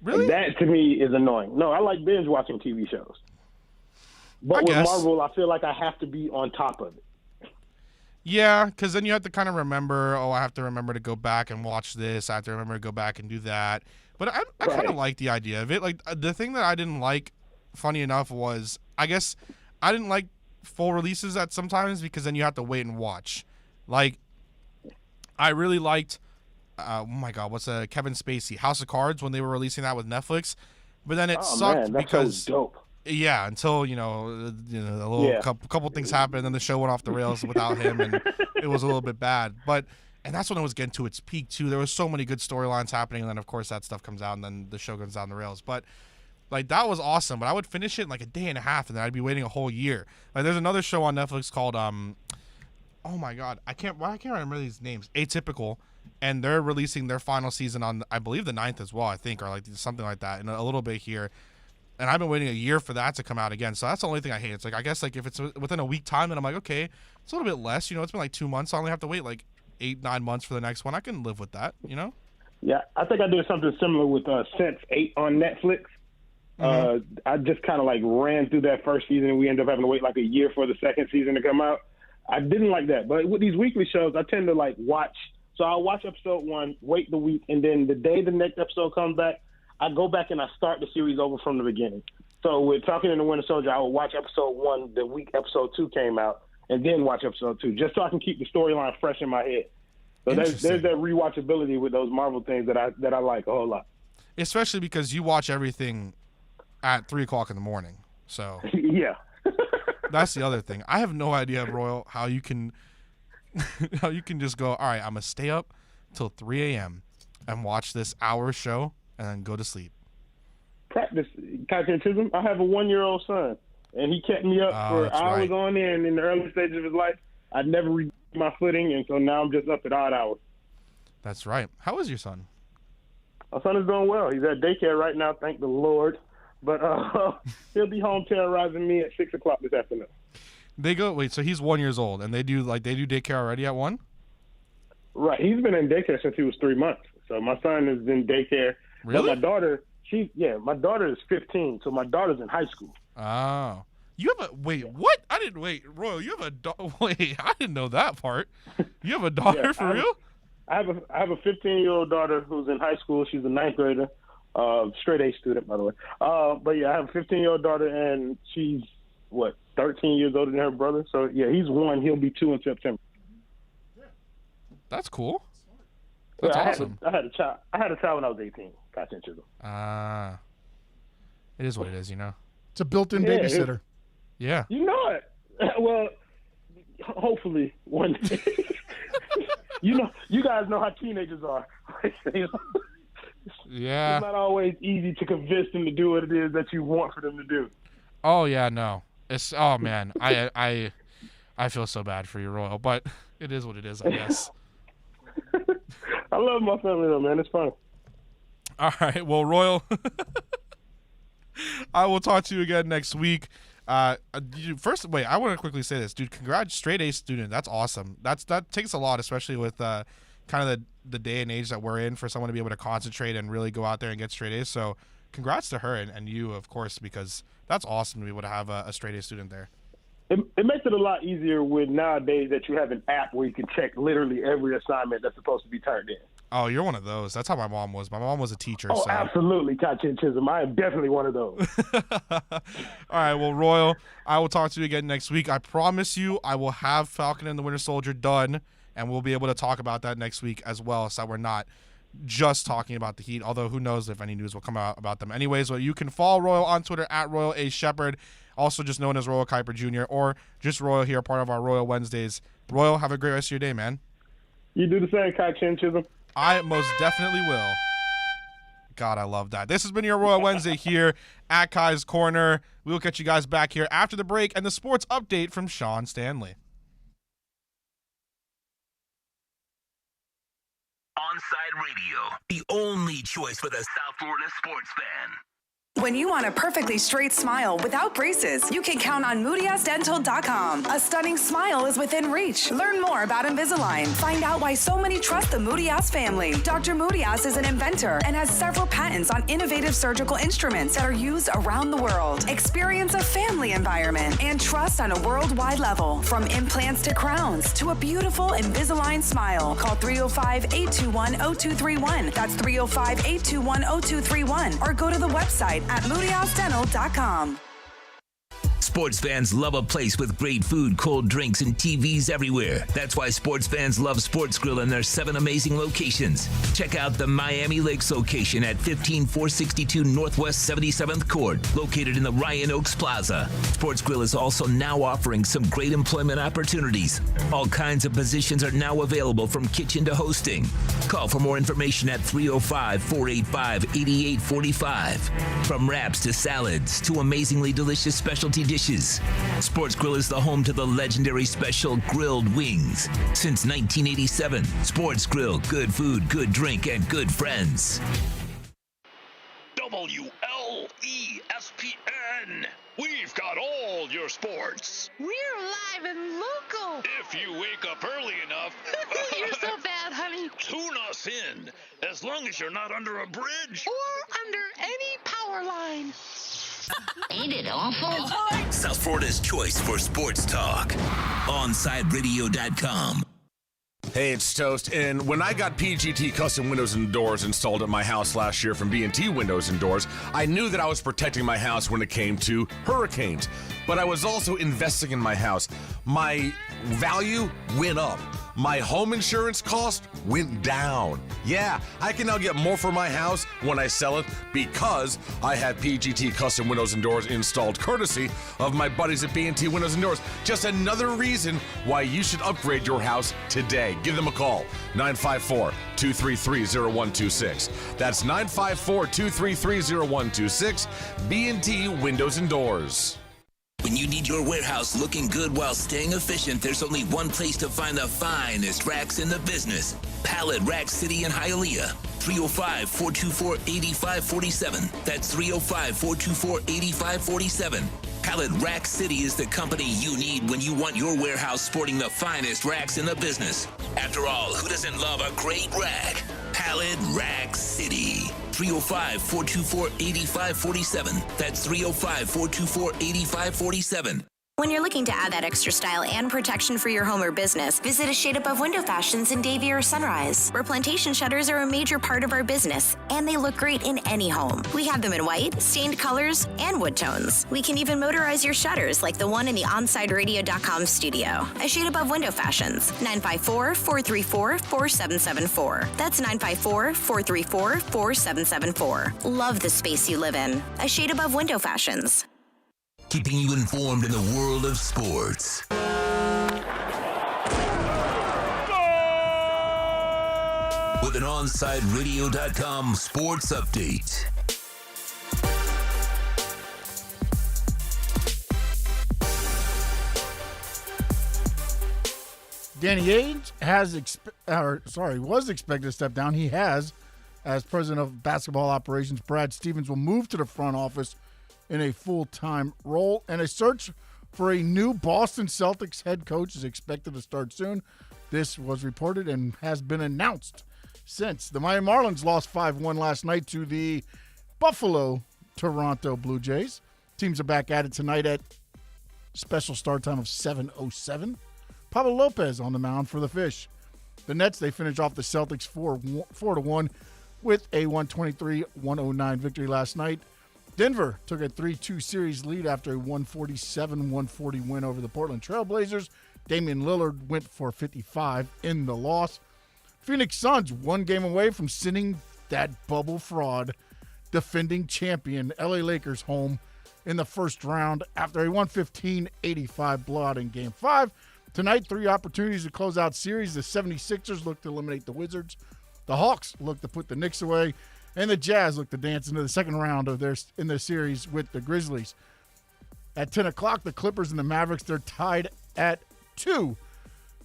Really? And that to me is annoying. No, I like binge watching TV shows. But with Marvel, I feel like I have to be on top of it. Yeah, because then you have to kind of remember, I have to remember to go back and watch this. I have to remember to go back and do that. But I kind of like the idea of it. Like, the thing that I didn't like, funny enough, was I guess I didn't like full releases at sometimes because then you have to wait and watch. Like, I really liked, oh my God, what's Kevin Spacey, House of Cards, when they were releasing that with Netflix. But then it sucked because dope. Yeah, until a little couple things happened, and then the show went off the rails without him, and it was a little bit bad. And that's when it was getting to its peak too. There was so many good storylines happening, and then of course that stuff comes out, and then the show goes down the rails. But like that was awesome. But I would finish it in like a day and a half, and then I'd be waiting a whole year. Like there's another show on Netflix called oh my God, I can't remember these names. Atypical, and they're releasing their final season on I believe the 9th as well. I think, or like something like that, in a little bit here. And I've been waiting a year for that to come out again. So that's the only thing I hate. It's like, I guess like if it's within a week time, then I'm like, okay, it's a little bit less. It's been like 2 months. So I only have to wait like 8-9 months for the next one. I can live with that, Yeah, I think I did something similar with Sense8 on Netflix. I just kind of like ran through that first season, and we ended up having to wait like a year for the second season to come out. I didn't like that. But with these weekly shows, I tend to like watch. So I'll watch episode 1, wait the week, and then the day the next episode comes back, I go back and I start the series over from the beginning. So with Falcon and the Winter Soldier, I will watch episode 1 the week episode 2 came out, and then watch episode 2, just so I can keep the storyline fresh in my head. So there's that rewatchability with those Marvel things that I like a whole lot. Especially because you watch everything at 3:00 in the morning. So yeah, that's the other thing. I have no idea, Royal, how you can just go, all right, I'm gonna stay up till 3 a.m. and watch this hour show and then go to sleep. Practice conscientism. I have a 1-year-old son, and he kept me up for hours on end in the early stages of his life. I never regained my footing, and so now I'm just up at odd hours. That's right. How is your son? My son is doing well. He's at daycare right now, thank the Lord. But he'll be home terrorizing me at 6 o'clock this afternoon. So he's 1 year old, and they do daycare already at 1? Right. He's been in daycare since he was 3 months. So my son is in daycare. Really? But my daughter, my daughter is 15, so my daughter's in high school. Oh. You have what? Royal, you have I didn't know that part. You have a daughter for real? I have a 15-year-old daughter who's in high school. She's a 9th grader, straight A student, by the way. But yeah, I have a 15-year-old daughter, and she's 13 years older than her brother. So yeah, he's 1. He'll be 2 in September. That's cool. That's awesome. I had a child when I was 18. It is what it is, It's a built-in babysitter. Yeah. You know it. Well, hopefully one day. You guys know how teenagers are. Yeah. It's not always easy to convince them to do what it is that you want for them to do. Oh yeah, no. Oh man, I feel so bad for you, Royal, but it is what it is, I guess. I love my family though, man. It's fun. All right, well, Royal, I will talk to you again next week. First, wait, I want to quickly say this, dude. Congrats, straight A student. That's awesome. That takes a lot, especially with kind of the day and age that we're in, for someone to be able to concentrate and really go out there and get straight A's. So, congrats to her and you, of course, because that's awesome to be able to have a straight A student there. It makes it a lot easier with nowadays that you have an app where you can check literally every assignment that's supposed to be turned in. Oh, you're one of those. That's how my mom was. My mom was a teacher. Oh, so. Absolutely, conscientism. I am definitely one of those. All right, well, Royal, I will talk to you again next week. I promise you I will have Falcon and the Winter Soldier done, and we'll be able to talk about that next week as well, so that we're not just talking about the Heat, although who knows if any news will come out about them. Anyways, well, you can follow Royal on Twitter at Royal A. Shepherd, also just known as Royal Kuiper Jr., or just Royal here, part of our Royal Wednesdays. Royal, have a great rest of your day, man. You do the same, conscientism. I most definitely will. God, I love that. This has been your Royal Wednesday here at Kai's Corner. We will catch you guys back here after the break and the sports update from Sean Stanley. Onside Radio, the only choice for the South Florida sports fan. When you want a perfectly straight smile without braces, you can count on MoodiasDental.com. A stunning smile is within reach. Learn more about Invisalign. Find out why so many trust the Moodias family. Dr. Moodias is an inventor and has several patents on innovative surgical instruments that are used around the world. Experience a family environment and trust on a worldwide level. From implants to crowns to a beautiful Invisalign smile. Call 305-821-0231. That's 305-821-0231. Or go to the website at MoodiasDental.com. Sports fans love a place with great food, cold drinks, and TVs everywhere. That's why sports fans love Sports Grill and their 7 amazing locations. Check out the Miami Lakes location at 15462 Northwest 77th Court, located in the Ryan Oaks Plaza. Sports Grill is also now offering some great employment opportunities. All kinds of positions are now available, from kitchen to hosting. Call for more information at 305-485-8845. From wraps to salads to amazingly delicious specialty dishes, Sports Grill is the home to the legendary special grilled wings. Since 1987, Sports Grill, good food, good drink, and good friends. WLESPN. We've got all your sports. We're live and local. If you wake up early enough. You're so bad, honey. Tune us in, as long as you're not under a bridge. Or under any power line. Ain't it awful? South Florida's choice for sports talk. OnSideRadio.com. Hey, it's Toast, and when I got PGT custom windows and doors installed at my house last year from B&T Windows and Doors, I knew that I was protecting my house when it came to hurricanes, but I was also investing in my house. My value went up. My home insurance cost went down. Yeah, I can now get more for my house when I sell it because I have PGT custom windows and doors installed courtesy of my buddies at B&T Windows and Doors. Just another reason why you should upgrade your house today. Give them a call, 954-233-0126. That's 954-233-0126, B&T Windows and Doors. When you need your warehouse looking good while staying efficient, there's only one place to find the finest racks in the business. Pallet Rack City in Hialeah. 305-424-8547. That's 305-424-8547. Pallet Rack City is the company you need when you want your warehouse sporting the finest racks in the business. After all, who doesn't love a great rack? Pallet Rack City. 305-424-8547. That's 305-424-8547. When you're looking to add that extra style and protection for your home or business, visit a Shade Above Window Fashions in Davie or Sunrise, where plantation shutters are a major part of our business, and they look great in any home. We have them in white, stained colors, and wood tones. We can even motorize your shutters like the one in the OnSideRadio.com studio. A Shade Above Window Fashions, 954-434-4774. That's 954-434-4774. Love the space you live in. A Shade Above Window Fashions. Keeping you informed in the world of sports. With an OnSideRadio.com sports update. Danny Ainge was expected to step down. He has, as president of basketball operations. Brad Stevens will move to the front office in a full-time role, and a search for a new Boston Celtics head coach is expected to start soon. This was reported and has been announced since. The Miami Marlins lost 5-1 last night to the Buffalo Toronto Blue Jays. Teams are back at it tonight at special start time of 7:07. Pablo Lopez on the mound for the Fish. The Nets, they finish off the Celtics 4-1 with a 123-109 victory last night. Denver took a 3-2 series lead after a 147-140 win over the Portland Trail Blazers. Damian Lillard went for 55 in the loss. Phoenix Suns one game away from sending that bubble fraud defending champion LA Lakers home in the first round after a 115-85 blowout in Game 5. Tonight, 3 opportunities to close out series. The 76ers look to eliminate the Wizards. The Hawks look to put the Knicks away. And the Jazz look to dance into the second round of their series with the Grizzlies. At 10 o'clock, the Clippers and the Mavericks, they're tied at 2.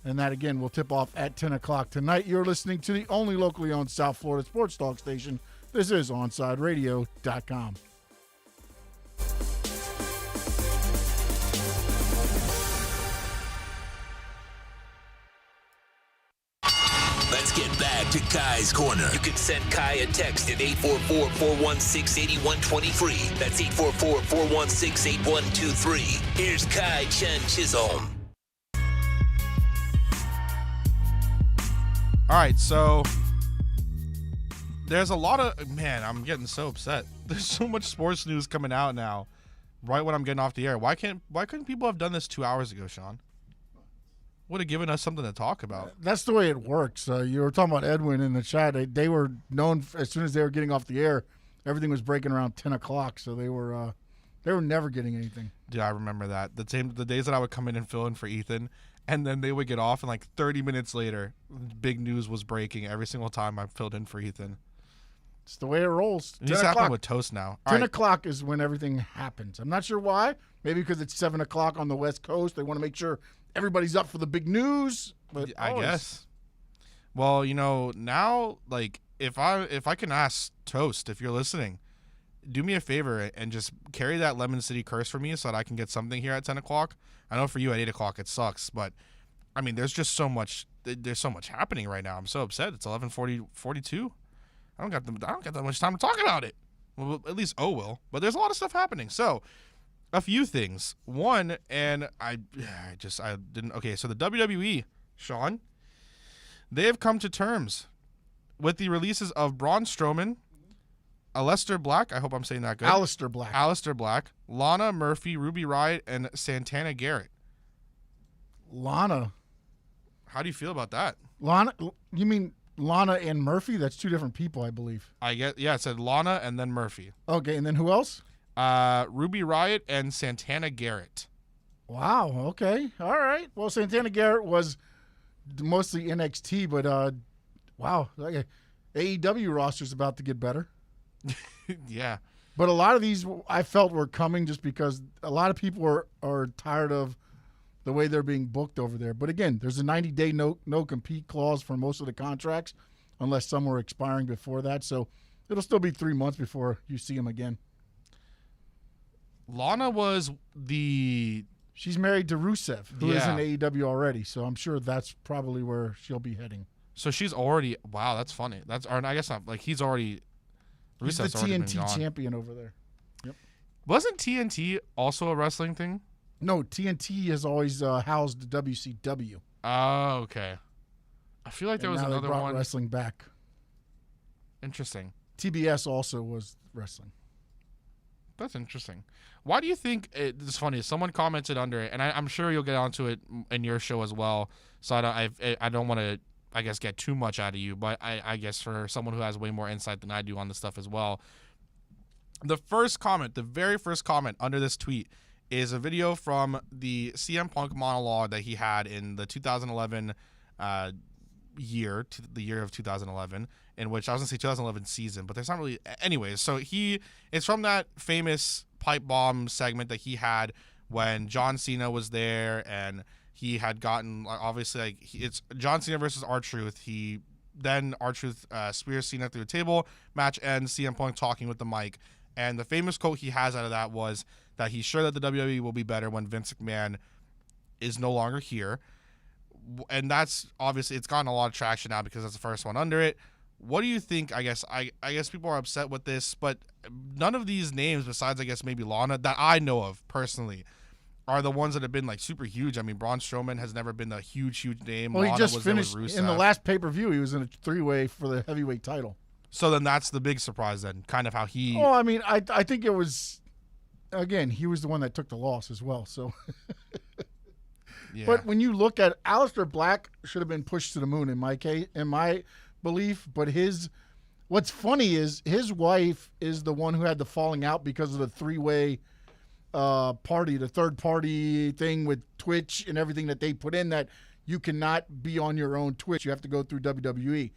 And that, again, will tip off at 10 o'clock tonight. You're listening to the only locally owned South Florida sports talk station. This is OnSideRadio.com. Let's get back to Kai's Corner. You can send Kai a text at 844-416-8123. That's 844-416-8123. Here's Kai Chen Chisholm. All right, so there's a lot of, man, I'm getting so upset. There's so much sports news coming out now right when I'm getting off the air. Why couldn't people have done this 2 hours ago, Sean? Would have given us something to talk about. That's the way it works. You were talking about Edwin in the chat. They were known as soon as they were getting off the air, everything was breaking around 10 o'clock, so they were never getting anything. Yeah, I remember that. The days that I would come in and fill in for Ethan, and then they would get off, and like 30 minutes later, big news was breaking every single time I filled in for Ethan. It's the way it rolls. It needs to happen with Toast now. 10 o'clock is when everything happens. I'm not sure why. Maybe because it's 7 o'clock on the West Coast. They want to make sure everybody's up for the big news. But I guess. Well, now, like, if I can ask Toast, if you're listening, do me a favor and just carry that Lemon City curse for me so that I can get something here at 10 o'clock. I know for you at 8 o'clock it sucks, but, I mean, there's just so much. There's so much happening right now. I'm so upset. It's 11:42. I don't got that much time to talk about it. Well, at least will. But there's a lot of stuff happening. So, a few things. One, and I didn't. Okay, so the WWE, Sean, they have come to terms with the releases of Braun Strowman, Aleister Black. I hope I'm saying that good. Aleister Black, Lana Murphy, Ruby Riott, and Santana Garrett. Lana. How do you feel about that? Lana. You mean Lana and Murphy? That's two different people, I believe. Yeah, it said Lana and then Murphy. Okay, and then who else? Ruby Riott and Santana Garrett. Wow, okay. All right. Well, Santana Garrett was mostly NXT, but wow, like AEW roster's about to get better. Yeah. But a lot of these I felt were coming just because a lot of people are tired of the way they're being booked over there. But again, there's a 90-day no compete clause for most of the contracts, unless some were expiring before that. So it'll still be 3 months before you see them again. Lana was she's married to Rusev, who is in AEW already. So I'm sure that's probably where she'll be heading. So she's already, wow, that's funny. I guess not, like he's already, he's the TNT champion over there. Yep. Wasn't TNT also a wrestling thing? No, TNT has always housed the WCW. Oh, okay. I feel like there was another one. Wrestling back. Interesting. TBS also was wrestling. That's interesting. Why do you think it's funny? Someone commented under it, and I'm sure you'll get onto it in your show as well. So I don't want to, I guess, get too much out of you, but I guess for someone who has way more insight than I do on this stuff as well, the very first comment under this tweet is a video from the CM Punk monologue that he had in the 2011 year, the year of 2011, in which I was going to say 2011 season, but there's not really. Anyways, so it's from that famous pipe bomb segment that he had when John Cena was there, and he had gotten, obviously, like, it's John Cena versus R-Truth. Then R-Truth spears Cena through a table, match ends, CM Punk talking with the mic, and the famous quote he has out of that was that he's sure that the WWE will be better when Vince McMahon is no longer here. And that's obviously, it's gotten a lot of traction now because that's the first one under it. What do you think? I guess people are upset with this, but none of these names, besides I guess maybe Lana, that I know of personally, are the ones that have been like super huge. I mean, Braun Strowman has never been a huge name. Well, Lana he just was finished there with in the Rusev. last pay-per-view. He was in a 3-way for the heavyweight title. So then that's the big surprise then, kind of how he. Well, I mean, I think it was. Again, he was the one that took the loss as well. So, Yeah. But when you look at Aleister Black, should have been pushed to the moon in my belief. But what's funny is his wife is the one who had the falling out because of the 3-way party, the third party thing with Twitch and everything that they put in, that you cannot be on your own Twitch. You have to go through WWE.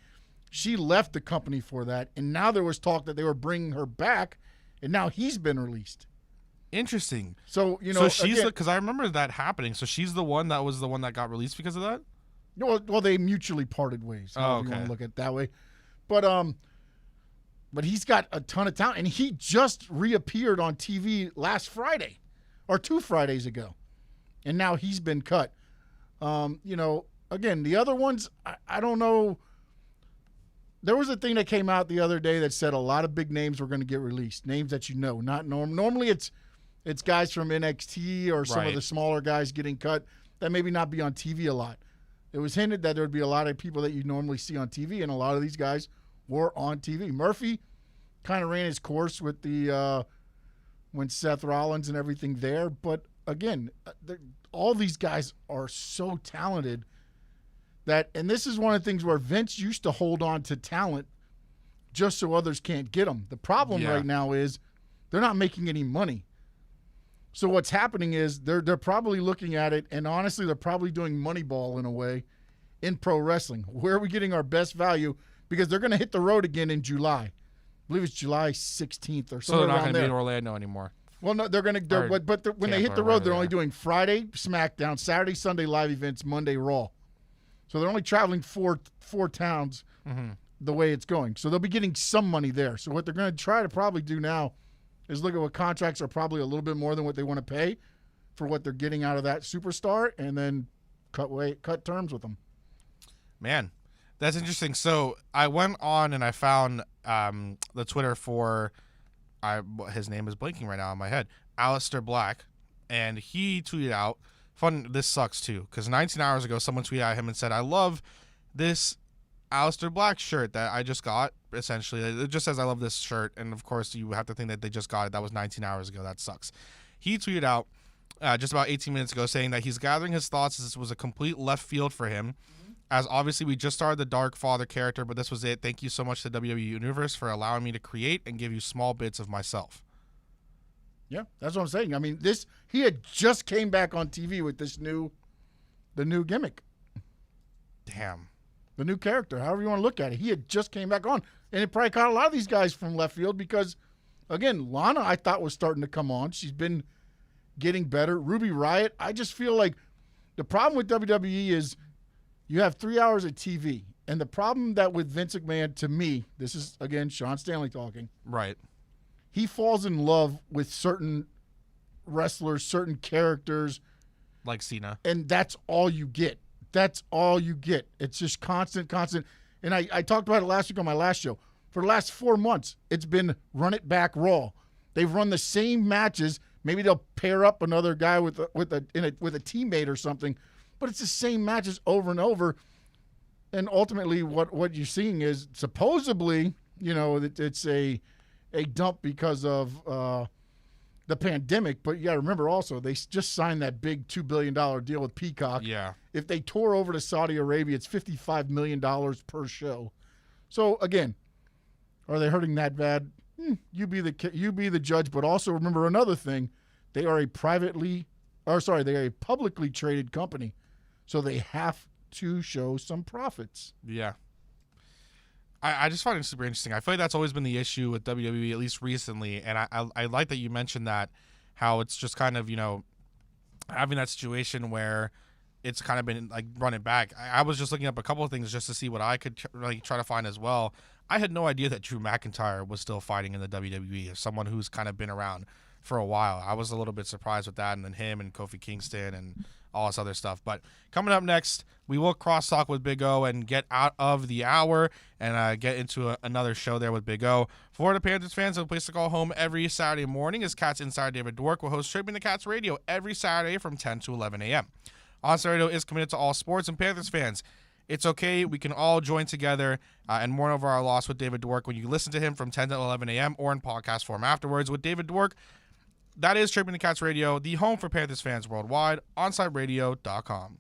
She left the company for that, and now there was talk that they were bringing her back, and now he's been released. Interesting. So, so she's because I remember that happening. So she's the one that got released because of that. Well, they mutually parted ways. Oh, if you want to look at it that way, but he's got a ton of talent, and he just reappeared on TV last Friday, or 2 Fridays ago, and now he's been cut. Again, the other ones, I don't know. There was a thing that came out the other day that said a lot of big names were going to get released, names that you know, not normally it's guys from NXT or some of the smaller guys getting cut that maybe not be on TV a lot. It was hinted that there would be a lot of people that you normally see on TV, and a lot of these guys were on TV. Murphy kind of ran his course with the when Seth Rollins and everything there. But again, all these guys are so talented that, and this is one of the things where Vince used to hold on to talent just so others can't get them. The problem right now is they're not making any money. So what's happening is they're probably looking at it, and honestly, they're probably doing Moneyball in a way in pro wrestling. Where are we getting our best value? Because they're going to hit the road again in July. I believe it's July 16th or something. So they're not going to be in Orlando anymore. Well, no, they're going to. But when they hit the road, they're only doing Friday SmackDown, Saturday, Sunday live events, Monday Raw. So they're only traveling four towns the way it's going. So they'll be getting some money there. So what they're going to try to probably do now is look at what contracts are probably a little bit more than what they want to pay for what they're getting out of that superstar, and then cut terms with them. Man, that's interesting. So I went on and I found the Twitter for his name is blanking right now in my head, Aleister Black, and he tweeted out, this sucks too, because 19 hours ago someone tweeted at him and said, I love this Aleister Black shirt that I just got. Essentially, it just says I love this shirt, and of course you have to think that they just got it. That was 19 hours ago. That sucks. He tweeted out just about 18 minutes ago saying that he's gathering his thoughts as this was a complete left field for him, as obviously we just started the Dark Father character, but this was it. Thank you so much to the WWE Universe for allowing me to create and give you small bits of myself. Yeah, that's what I'm saying. I mean, he had just came back on TV with the new gimmick. Damn. The new character, however you want to look at it. He had just came back on. And it probably caught a lot of these guys from left field because, again, Lana, I thought, was starting to come on. She's been getting better. Ruby Riott, I just feel like the problem with WWE is you have 3 hours of TV. And the problem that with Vince McMahon, to me, this is, again, Sean Stanley talking. Right. He falls in love with certain wrestlers, certain characters. Like Cena. And that's all you get. That's all you get. It's just constant. And I talked about it last week on my last show. For the last 4 months, it's been run it back Raw. They've run the same matches. Maybe they'll pair up another guy with a teammate or something, but it's the same matches over and over. And ultimately, what you're seeing is supposedly, it's a dump because of the pandemic. But you got to remember also, they just signed that big $2 billion deal with Peacock. Yeah. If they tour over to Saudi Arabia, it's $55 million per show. So again, are they hurting that bad? You be the judge. But also remember another thing: they are a publicly traded company, so they have to show some profits. Yeah. I just find it super interesting. I feel like that's always been the issue with WWE, at least recently. And I like that you mentioned that, how it's just kind of, having that situation where it's kind of been like running back. I was just looking up a couple of things just to see what I could try to find as well. I had no idea that Drew McIntyre was still fighting in the WWE, as someone who's kind of been around for a while. I was a little bit surprised with that, and then him and Kofi Kingston and all this other stuff. But coming up next, we will cross-talk with Big O and get out of the hour and get into another show there with Big O. Florida Panthers fans have a place to call home every Saturday morning as Cats Insider David Dwork will host Shaping the Cats Radio every Saturday from 10 to 11 a.m. Onside Radio is committed to all sports, and Panthers fans, it's okay. We can all join together and mourn over our loss with David Dwork when you listen to him from 10 to 11 a.m. or in podcast form afterwards with David Dwork. That is Shaping the Cats Radio, the home for Panthers fans worldwide, OnsideRadio.com.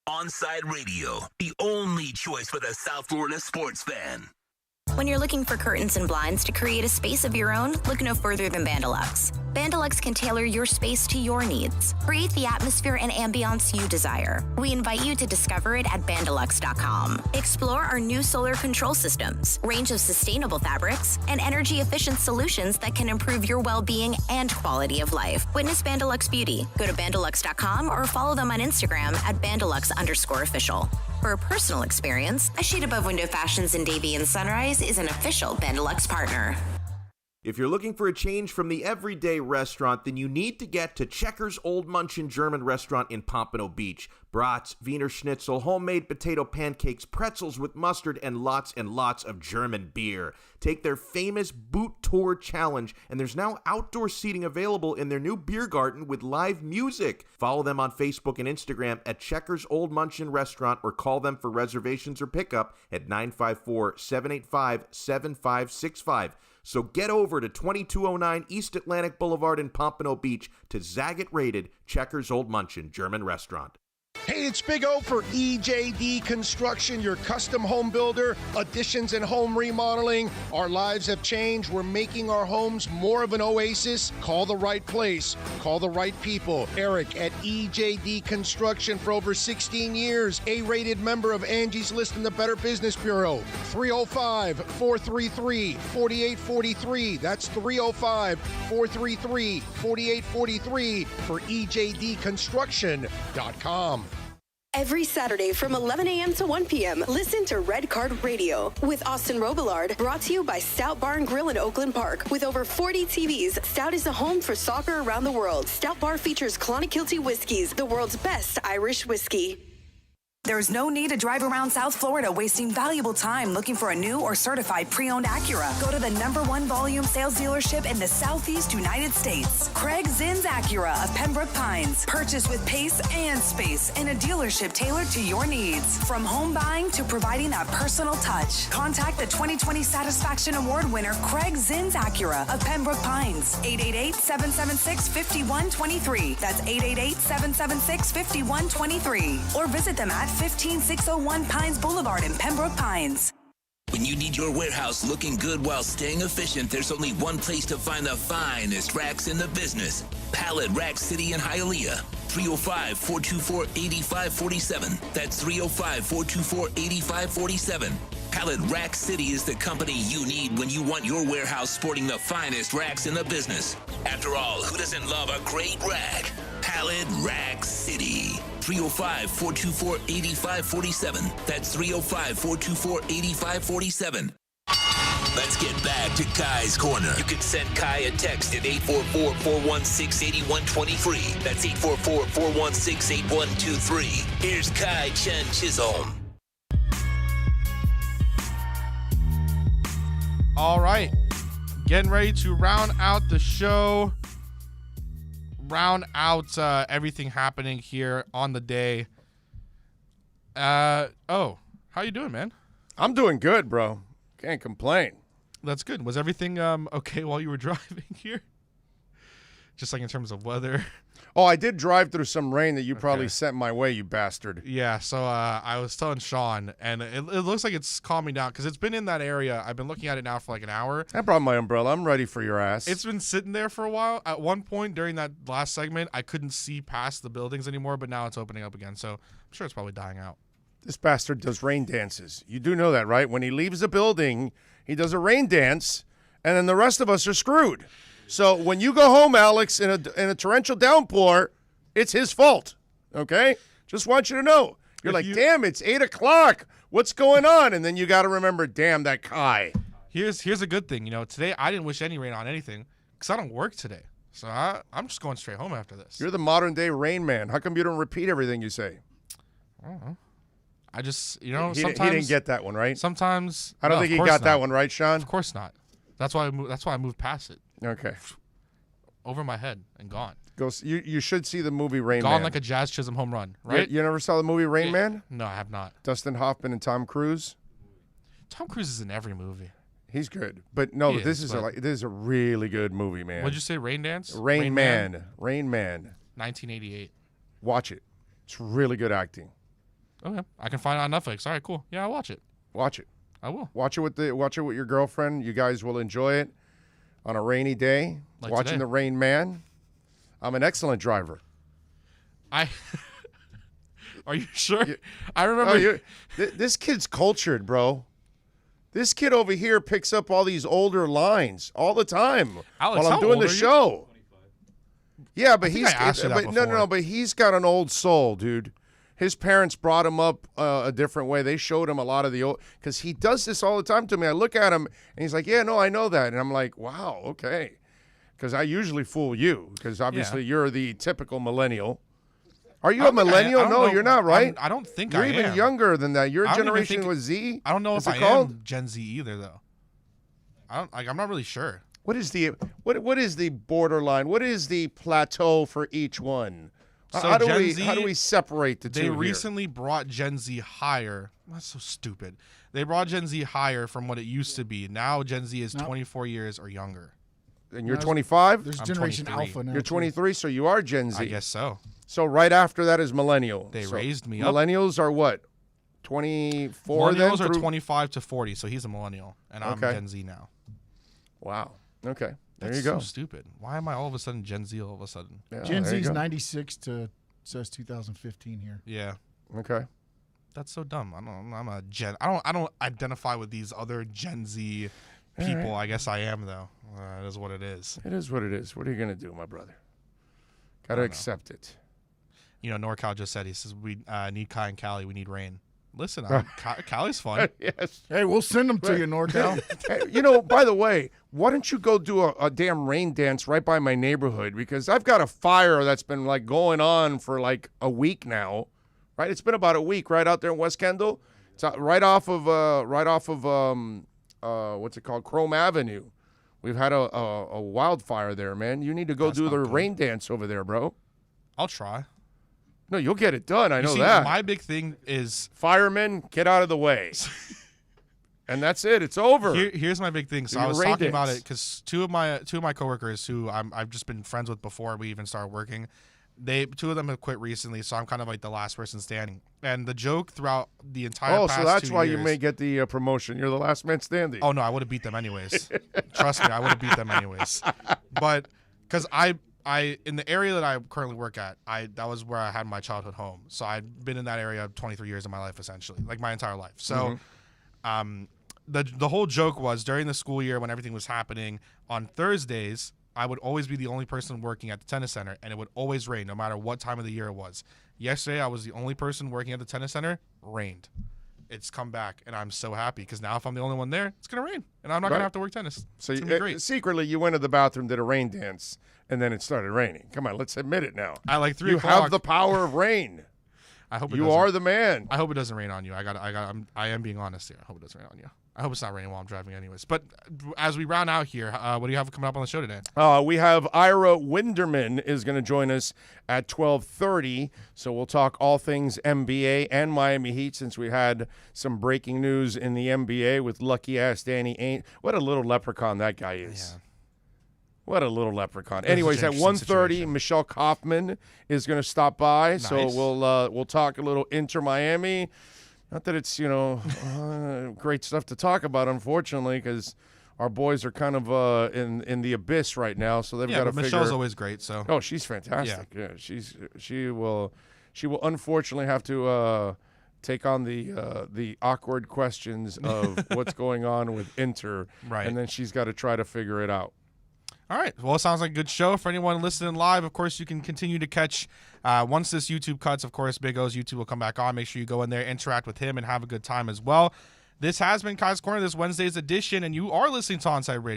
Onside Radio, the only choice for the South Florida sports fan. When you're looking for curtains and blinds to create a space of your own, look no further than Bandalux. Bandalux can tailor your space to your needs. Create the atmosphere and ambiance you desire. We invite you to discover it at Bandalux.com. Explore our new solar control systems, range of sustainable fabrics, and energy-efficient solutions that can improve your well-being and quality of life. Witness Bandalux Beauty. Go to Bandalux.com or follow them on Instagram at Bandalux_official. For a personal experience, A Shade Above Window Fashions in Davie and Sunrise is an official Bandalux partner. If you're looking for a change from the everyday restaurant, then you need to get to Checkers Old Munchin German Restaurant in Pompano Beach. Brats, Wiener Schnitzel, homemade potato pancakes, pretzels with mustard, and lots of German beer. Take their famous Boot Tour Challenge, and there's now outdoor seating available in their new beer garden with live music. Follow them on Facebook and Instagram at Checkers Old Munchin Restaurant or call them for reservations or pickup at 954-785-7565. So get over to 2209 East Atlantic Boulevard in Pompano Beach to Zagat-rated Checkers Old Munchin German restaurant. Hey, it's Big O for EJD Construction, your custom home builder, additions and home remodeling. Our lives have changed. We're making our homes more of an oasis. Call the right place. Call the right people. Eric at EJD Construction for over 16 years. A-rated member of Angie's List in the Better Business Bureau. 305-433-4843. That's 305-433-4843 for EJDconstruction.com. Every Saturday from 11 a.m. to 1 p.m., listen to Red Card Radio with Austin Robillard, brought to you by Stout Bar and Grill in Oakland Park. With over 40 TVs, Stout is the home for soccer around the world. Stout Bar features Clonakilty whiskeys, the world's best Irish whiskey. There's no need to drive around South Florida wasting valuable time looking for a new or certified pre-owned Acura. Go to the #1 volume sales dealership in the Southeast United States. Craig Zinn's Acura of Pembroke Pines. Purchase with pace and space in a dealership tailored to your needs. From home buying to providing that personal touch. Contact the 2020 Satisfaction Award winner Craig Zinn's Acura of Pembroke Pines. 888-776-5123. That's 888-776-5123. Or visit them at 15601 Pines Boulevard in Pembroke Pines. When you need your warehouse looking good while staying efficient, there's only one place to find the finest racks in the business. Pallet Rack City in Hialeah. 305-424-8547. That's 305-424-8547. Pallet Rack City is the company you need when you want your warehouse sporting the finest racks in the business. After all, who doesn't love a great rack? Pallet Rack City. 305-424-8547. That's 305-424-8547. Let's get back to Kai's Corner. You can send Kai a text at 844-416-8123. That's 844-416-8123. Here's Kai Chen Chisholm. All right. Getting ready to round out the show. Round out everything happening here on the day. How you doing, man? I'm doing good, bro. Can't complain. That's good. Was everything okay while you were driving here? Just like in terms of weather? Oh, I did drive through some rain that you probably sent my way, you bastard. Yeah, so I was telling Sean, and it looks like it's calming down because it's been in that area. I've been looking at it now for like an hour. I brought my umbrella. I'm ready for your ass. It's been sitting there for a while. At one point during that last segment, I couldn't see past the buildings anymore, but now it's opening up again, so I'm sure it's probably dying out. This bastard does rain dances. You do know that, right? When he leaves the building, he does a rain dance, and then the rest of us are screwed. So when you go home, Alex, in a torrential downpour, it's his fault, okay? Just want you to know. You're damn, it's 8 o'clock. What's going on? And then you got to remember, damn, that Kai. Here's a good thing. You know, today I didn't wish any rain on anything because I don't work today. So I'm just going straight home after this. You're the modern-day Rain Man. How come you don't repeat everything you say? I don't know. I just, sometimes he sometimes didn't get that one, right? Sometimes I don't think he got that one, right, Sean? Of course not. That's why I moved past it. Okay. Over my head and gone. You should see the movie Rain Man. Gone like a Jazz Chisholm home run, right? You never saw the movie Rain Man? No, I have not. Dustin Hoffman and Tom Cruise. Tom Cruise is in every movie. He's good, but no, this is a really good movie, man. What'd you say? Rain Dance? Rain Man. Rain Man. 1988. Watch it. It's really good acting. Okay, I can find it on Netflix. All right, cool. Yeah, I'll watch it. Watch it. I will. Watch it with your girlfriend. You guys will enjoy it on a rainy day. Like watching today. The Rain Man. I'm an excellent driver. Are you sure? I remember. This kid's cultured, bro. This kid over here picks up all these older lines all the time Alex, while I'm doing the show. Yeah, but but he's got an old soul, dude. His parents brought him up a different way. They showed him a lot of the old, because he does this all the time to me. I look at him and he's like, "Yeah, no, I know that," and I'm like, "Wow, okay," because I usually fool you, because obviously you're the typical millennial. Are you a millennial? No, you're not, right? I don't think you're I am. even younger than that. You're a generation with Z. I don't know if I am Gen Z either, though. I'm not really sure. What is the borderline? What is the plateau for each one? So how do Gen Z, we separate the two? They recently brought Gen Z higher. That's so stupid. They brought Gen Z higher from what it used to be. Now Gen Z is 24 years or younger. And you're 25? There's Generation Alpha now. You're 23, so you are Gen Z. I guess so. So right after that is millennial. They So raised me up. Millennials are what? 24 then? Millennials are 25 to 40, so he's a millennial, and I'm Okay. Gen Z now. Wow. Okay. There That's you go. so stupid. Why am I all of a sudden Gen Z all of a sudden? Yeah, Gen there you Z is go. 96 to says 2015 here. Yeah. Okay. That's so dumb. I'm a Gen. I don't identify with these other Gen Z people. I guess I am though. It is what it is. It is what it is. What are you going to do, my brother? Got to accept it. You know, NorCal just said, he says, we need Kai and Cali. We need rain. Listen, Cali's fun. Yes. Hey, we'll send them to you, NorCal. Hey, you know, by the way, why don't you go do a damn rain dance right by my neighborhood? Because I've got a fire that's been like going on for like a week now, right? It's been about a week right out there in West Kendall. It's right off of what's it called? Chrome Avenue. We've had a wildfire there, man. You need to go do the rain dance over there, bro. I'll try. No, you'll get it done. I know See, that. My big thing is firemen, get out of the way. And that's it. It's over. Here's my big thing. So Do I your was rain talking about dance. it because two of my coworkers who I've just been friends with before we even started working, two of them have quit recently. So I'm kind of like the last person standing. And the joke throughout the entire past so that's 2 why years, you may get the promotion. You're the last man standing. Oh no, I would have beat them anyways. Trust me, I would have beat them anyways. But because I in the area that I currently work at, that was where I had my childhood home. So I'd been in that area 23 years of my life essentially, like my entire life. So the whole joke was during the school year when everything was happening on Thursdays, I would always be the only person working at the tennis center, and it would always rain no matter what time of the year it was. Yesterday, I was the only person working at the tennis center. Rained. It's come back, and I'm so happy because now if I'm the only one there, it's going to rain, and I'm not going to have to work tennis. So it's gonna be great. Secretly, you went to the bathroom, did a rain dance, and then it started raining. Come on, let's admit it now. At like 3 You o'clock. have the power of rain. I hope you are the man. I hope it doesn't rain on you. I am being honest here. I hope it doesn't rain on you. I hope it's not raining while I'm driving anyways. But as we round out here, what do you have coming up on the show today? We have Ira Winderman is going to join us at 12:30. So we'll talk all things NBA and Miami Heat since we had some breaking news in the NBA with lucky-ass Danny Ainge. What a little leprechaun that guy is. Yeah. What a little leprechaun. Anyways, at 1:30, Michelle Kaufman is going to stop by. Nice. So we'll talk a little Inter Miami. Not that it's, great stuff to talk about, unfortunately, because our boys are kind of in the abyss right now. So they've got to figure. Michelle's always great. So. Oh, she's fantastic. Yeah, she will unfortunately have to take on the awkward questions of what's going on with Inter, right? And then she's got to try to figure it out. All right. Well, it sounds like a good show. For anyone listening live, of course, you can continue to catch, once this YouTube cuts, of course, Big O's YouTube will come back on. Make sure you go in there, interact with him, and have a good time as well. This has been Kai's Corner, this Wednesday's edition, and you are listening to Onside Radio.